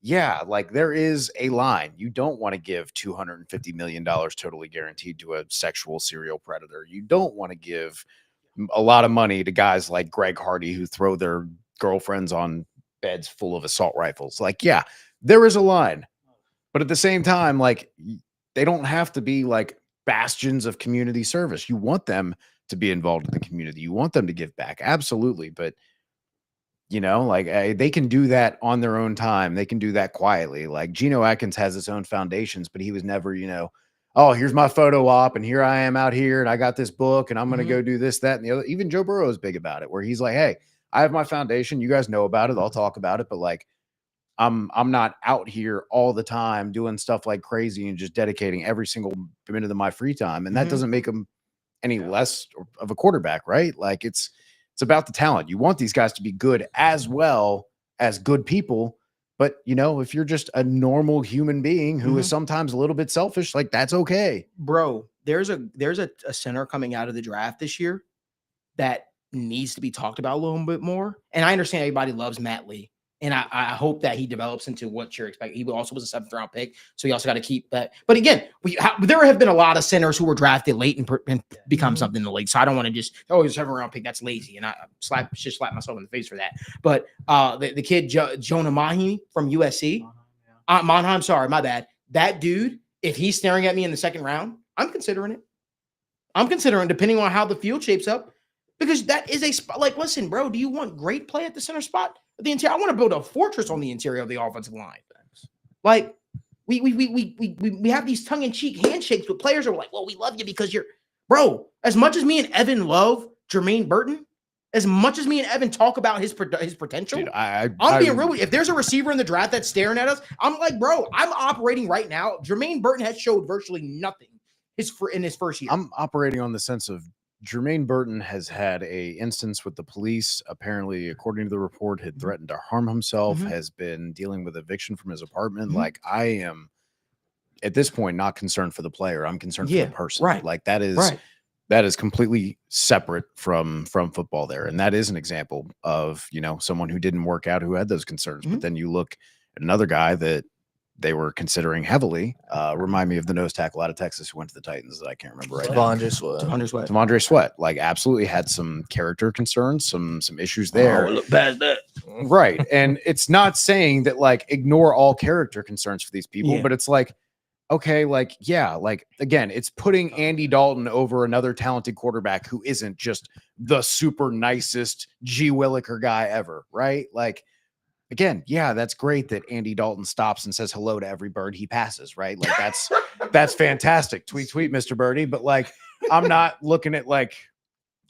yeah, like there is a line. You don't want to give $250 million totally guaranteed to a sexual serial predator. You don't want to give a lot of money to guys like Greg Hardy who throw their girlfriends on beds full of assault rifles. Like, yeah, there is a line. But at the same time, like, they don't have to be like bastions of community service. You want them to be involved in the community. You want them to give back. Absolutely. But you know, like they can do that on their own time. They can do that quietly. Like Geno Atkins has his own foundations, but he was never, you know, oh, here's my photo op and here I am out here and I got this book and I'm going to go do this, that, and the other. Even Joe Burrow is big about it, where he's like, hey, I have my foundation. You guys know about it. I'll talk about it. But like, I'm not out here all the time doing stuff like crazy and just dedicating every single minute of my free time. And that doesn't make him any less of a quarterback, right? Like it's about the talent. You want these guys to be good as well as good people. But, you know, if you're just a normal human being who is sometimes a little bit selfish, like that's okay. Bro, there's a center coming out of the draft this year that needs to be talked about a little bit more. And I understand everybody loves Matt Lee. And I hope that he develops into what you're expecting. He also was a 7th round pick, so you also got to keep that. But again, there have been a lot of centers who were drafted late and become something in the league. So I don't want to just he's a 7th round pick. That's lazy, and I should slap myself in the face for that. But the kid Jonah Mahi from USC, Monheim. Sorry, my bad. That dude, if he's staring at me in the 2nd round, I'm considering it. I'm considering depending on how the field shapes up, because that is a spot. Like, listen, bro, do you want great play at the center spot? The interior, I want to build a fortress on the interior of the offensive line. Like we have these tongue-in-cheek handshakes with players who are like, well, we love you because you're bro. As much as me and Evan love Jermaine Burton, as much as me and Evan talk about his potential, dude, I'm being real. If there's a receiver in the draft that's staring at us, I'm like, bro, I'm operating right now. Jermaine Burton has showed virtually nothing in his first year. I'm operating on the sense of Jermaine Burton has had a instance with the police, apparently, according to the report, had threatened to harm himself, has been dealing with eviction from his apartment. Like, I am, at this point, not concerned for the player. I'm concerned for the person. Right. Like, that is completely separate from football there. And that is an example of, you know, someone who didn't work out, who had those concerns. But then you look at another guy that they were considering heavily. Remind me of the nose tackle out of Texas who went to the Titans that I can't remember right now. T'Vondre Sweat, like absolutely had some character concerns, some issues there. Oh, look past that. Right. And it's not saying that like ignore all character concerns for these people, but it's like, okay, like, yeah, like again, it's putting Andy Dalton over another talented quarterback who isn't just the super nicest G. Williker guy ever, right? Like, again, yeah, that's great that Andy Dalton stops and says hello to every bird he passes, right? Like that's fantastic. Tweet, Mr. Birdie. But like, I'm not looking at like,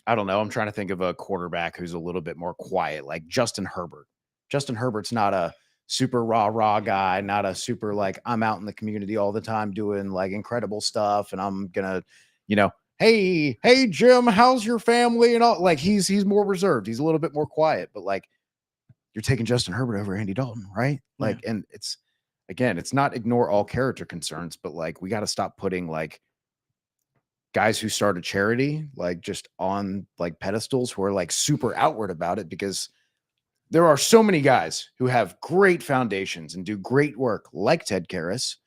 I don't know. I'm trying to think of a quarterback who's a little bit more quiet, like Justin Herbert. Justin Herbert's not a super rah guy, not a super like I'm out in the community all the time doing like incredible stuff, and I'm gonna, you know, hey Jim, how's your family and all. Like he's more reserved. He's a little bit more quiet, but like. You're taking Justin Herbert over Andy Dalton, right? Like, and it's not ignore all character concerns, but like, we got to stop putting like guys who start a charity, like just on like pedestals who are like super outward about it, because there are so many guys who have great foundations and do great work like Ted Karras.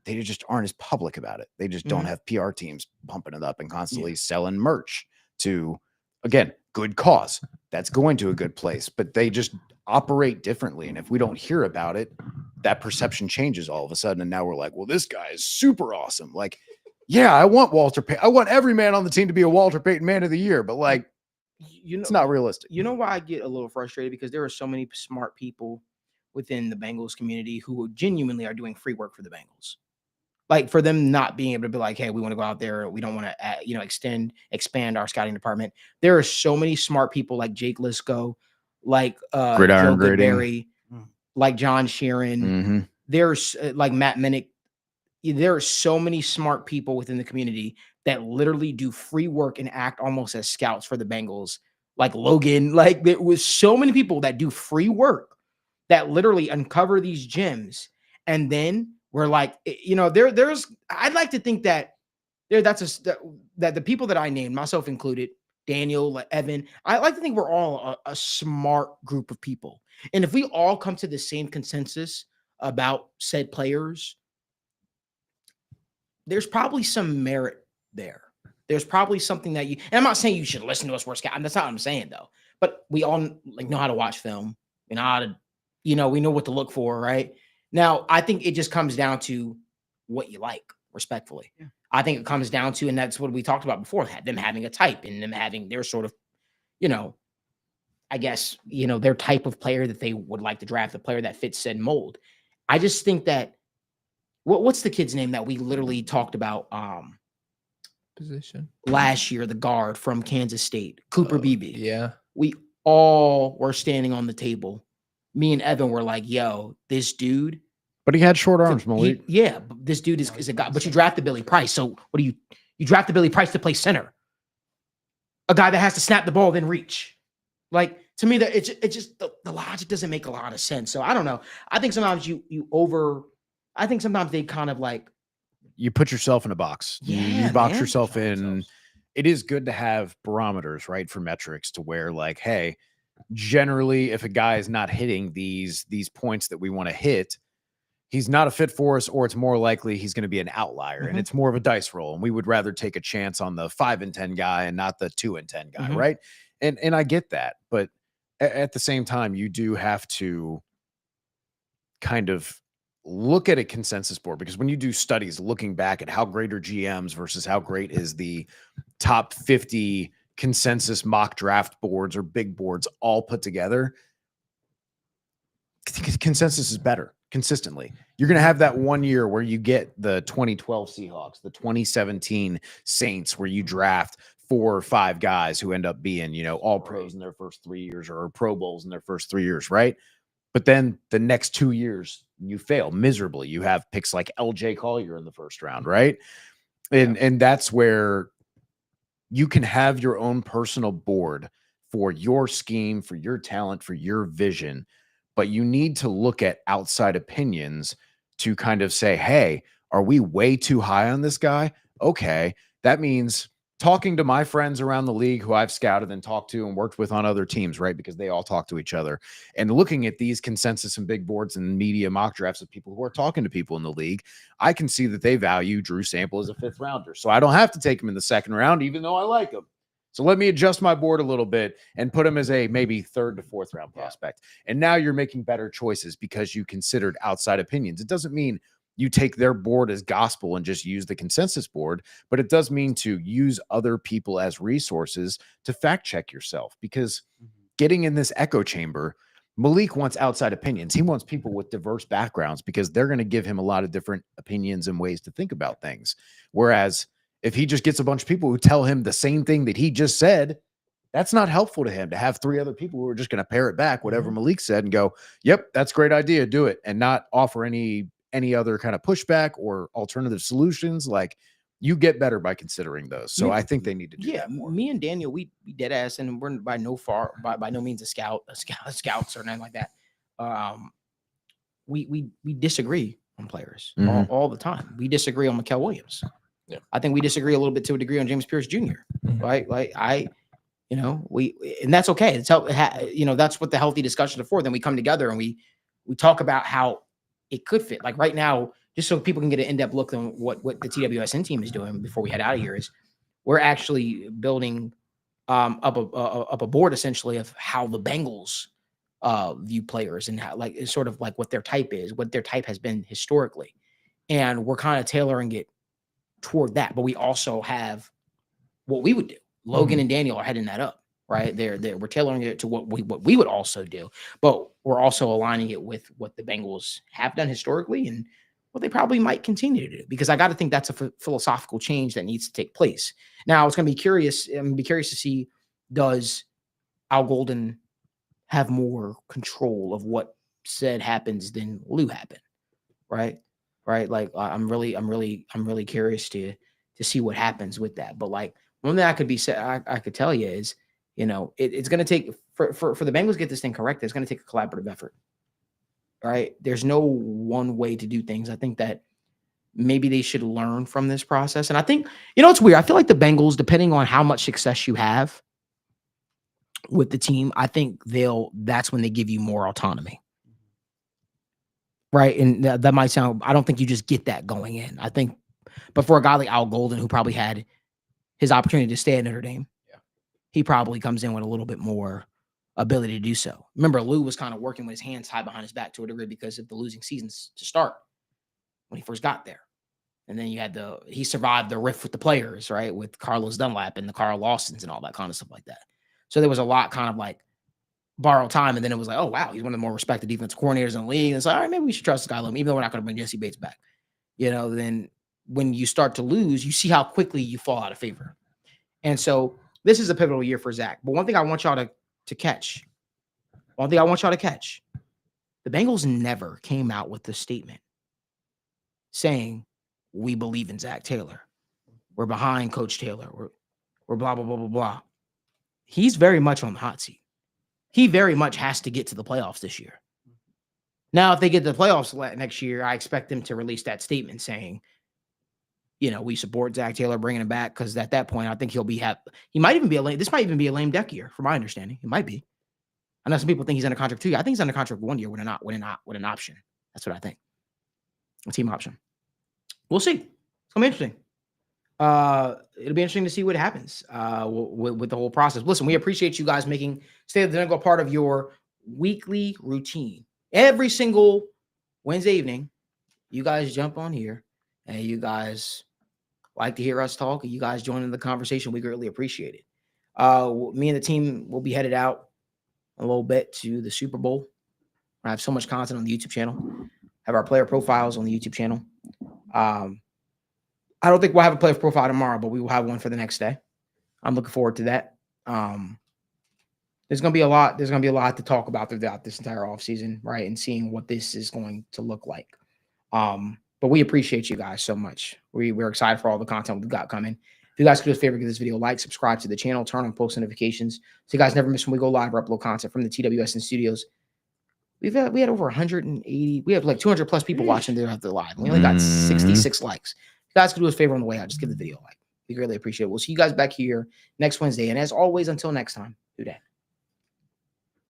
They just aren't as public about it. They just don't have PR teams pumping it up and constantly selling merch to, again, good cause. That's going to a good place, but they just operate differently. And if we don't hear about it, that perception changes all of a sudden. And now we're like, well, this guy is super awesome. Like, yeah, I want Walter Payton. I want every man on the team to be a Walter Payton Man of the Year, but like, you know, it's not realistic. You know why I get a little frustrated? Because there are so many smart people within the Bengals community who genuinely are doing free work for the Bengals. Like for them not being able to be like, hey, we want to go out there. We don't want to, expand our scouting department. There are so many smart people like Jake Lisco, like Gridiron Joe Goodberry, like John Sheeran. There's like Matt Minnick. There are so many smart people within the community that literally do free work and act almost as scouts for the Bengals, like Logan. Like there was so many people that do free work that literally uncover these gems, and then we're like, there's. I'd like to think that that the people that I named, myself included, Daniel, like Evan, I like to think we're all a smart group of people, and if we all come to the same consensus about said players, there's probably some merit there. There's probably something that and I'm not saying you should listen to us, we're scout. That's not what I'm saying though. But we all like know how to watch film. We know how to, we know what to look for, right? Now, I think it just comes down to what you like, respectfully. Yeah. I think it comes down to, and that's what we talked about before, them having a type and them having their sort of, I guess, their type of player that they would like to draft, the player that fits said mold. I just think that what's the kid's name that we literally talked about Position. last year, the guard from Kansas State, Cooper Beebe. Yeah. We all were standing on the table. Me and Evan were like, yo, this dude. But he had short arms, Malik. This dude is a guy. But you drafted Billy Price. So what do you drafted Billy Price to play center? A guy that has to snap the ball, then reach. Like, to me, that it just the logic doesn't make a lot of sense. So I don't know. I think sometimes I think sometimes they kind of like, you put yourself in a box. Yeah, you box man. yourself in. It is good to have barometers, right, for metrics to where, like, hey, generally, if a guy is not hitting these points that we want to hit, he's not a fit for us, or it's more likely he's going to be an outlier, and it's more of a dice roll. And we would rather take a chance on the 5 and 10 guy and not the 2 and 10 guy, right? And I get that, but at the same time, you do have to kind of look at a consensus board, because when you do studies looking back at how great are GMs versus how great is the top 50 consensus mock draft boards or big boards all put together, consensus is better consistently. You're going to have that one year where you get the 2012 Seahawks, the 2017 Saints, where you draft 4 or 5 guys who end up being, all pros in their first 3 years or Pro Bowls in their first 3 years, right? But then the next 2 years, you fail miserably. You have picks like LJ Collier in the first round, right? And that's where you can have your own personal board for your scheme, for your talent, for your vision, but you need to look at outside opinions to kind of say, hey, are we way too high on this guy? Okay, that means talking to my friends around the league who I've scouted and talked to and worked with on other teams, right? Because they all talk to each other, and looking at these consensus and big boards and media mock drafts of people who are talking to people in the league, I can see that they value Drew Sample as a 5th rounder. So I don't have to take him in the 2nd round, even though I like him. So let me adjust my board a little bit and put him as a maybe 3rd to 4th round prospect. And now you're making better choices because you considered outside opinions. It doesn't mean you take their board as gospel and just use the consensus board, but it does mean to use other people as resources to fact check yourself, because getting in this echo chamber, Malik wants outside opinions. He wants people with diverse backgrounds because they're going to give him a lot of different opinions and ways to think about things. Whereas if he just gets a bunch of people who tell him the same thing that he just said, that's not helpful to him to have 3 other people who are just going to parrot back whatever Malik said and go, yep, that's a great idea, do it, and not offer any other kind of pushback or alternative solutions. Like, you get better by considering those. So I think they need to do that more. Me and Daniel, we dead ass, and we're by no means a scouts or nothing like that. We disagree on players all the time. We disagree on Mikael Williams. Yeah. I think we disagree a little bit to a degree on James Pierce Jr. Right? Like and that's okay. It's how, that's what the healthy discussions are for. Then we come together and we talk about how it could fit. Like right now, just so people can get an in-depth look on what the TWSN team is doing before we head out of here, is we're actually building up a board essentially of how the Bengals view players and how, like, it's sort of like what their type is, what their type has been historically. And we're kind of tailoring it toward that. But we also have what we would do. Logan and Daniel are heading that up, right? We're tailoring it to what we would also do, but we're also aligning it with what the Bengals have done historically and what they probably might continue to do, because I got to think that's a philosophical change that needs to take place. Now, it's going to be curious. I'm going to be curious to see, does Al Golden have more control of what said happens than Lou happened, right? Like I'm really curious to to see what happens with that. But like one thing I could be said, I could tell you is, it's going to take for the Bengals to get this thing correct. It's going to take a collaborative effort. Right? There's no one way to do things. I think that maybe they should learn from this process. And I think, it's weird. I feel like the Bengals, depending on how much success you have with the team, I think that's when they give you more autonomy. Right. And that might sound, I don't think you just get that going in. I think, but for a guy like Al Golden, who probably had his opportunity to stay at Notre Dame, he probably comes in with a little bit more ability to do so. Remember, Lou was kind of working with his hands tied behind his back to a degree because of the losing seasons to start when he first got there. And then you had he survived the rift with the players, right? With Carlos Dunlap and the Carl Lawsons and all that kind of stuff like that. So there was a lot kind of like borrowed time. And then it was like, oh, wow, he's one of the more respected defensive coordinators in the league. And it's like, all right, maybe we should trust this guy a little, even though we're not going to bring Jesse Bates back. Then when you start to lose, you see how quickly you fall out of favor. And so this is a pivotal year for Zach. But one thing I want y'all to catch, the Bengals never came out with the statement saying, we believe in Zach Taylor. We're behind Coach Taylor. We're blah, blah, blah, blah, blah. He's very much on the hot seat. He very much has to get to the playoffs this year. Now, if they get to the playoffs next year, I expect them to release that statement saying, we support Zach Taylor bringing him back, because at that point, I think he might even be this might even be a lame duck year, from my understanding. It might be. I know some people think he's under contract 2 years. I think he's under contract 1 year with an option. That's what I think. A team option. We'll see. It's gonna be interesting. It'll be interesting to see what happens with the whole process. Listen, we appreciate you guys making State of the Bengal part of your weekly routine. Every single Wednesday evening, you guys jump on here and you guys like to hear us talk, and you guys join in the conversation. We greatly appreciate it. Me and the team will be headed out a little bit to the Super Bowl. I have so much content on the YouTube channel. Have our player profiles on the YouTube channel. I don't think we'll have a player profile tomorrow, but we will have one for the next day. I'm looking forward to that. There's going to be a lot. There's going to be a lot to talk about throughout this entire offseason, right? And seeing what this is going to look like. But we appreciate you guys so much. We're excited for all the content we've got coming. If you guys could do us a favor, give this video a like, subscribe to the channel, turn on post notifications so you guys never miss when we go live or upload content from the TWSN studios. We had over 180. We have like 200 plus people watching throughout the live. We only got 66 likes. If you guys could do us a favor on the way out, just give the video a like. We greatly appreciate it. We'll see you guys back here next Wednesday. And as always, until next time, do that.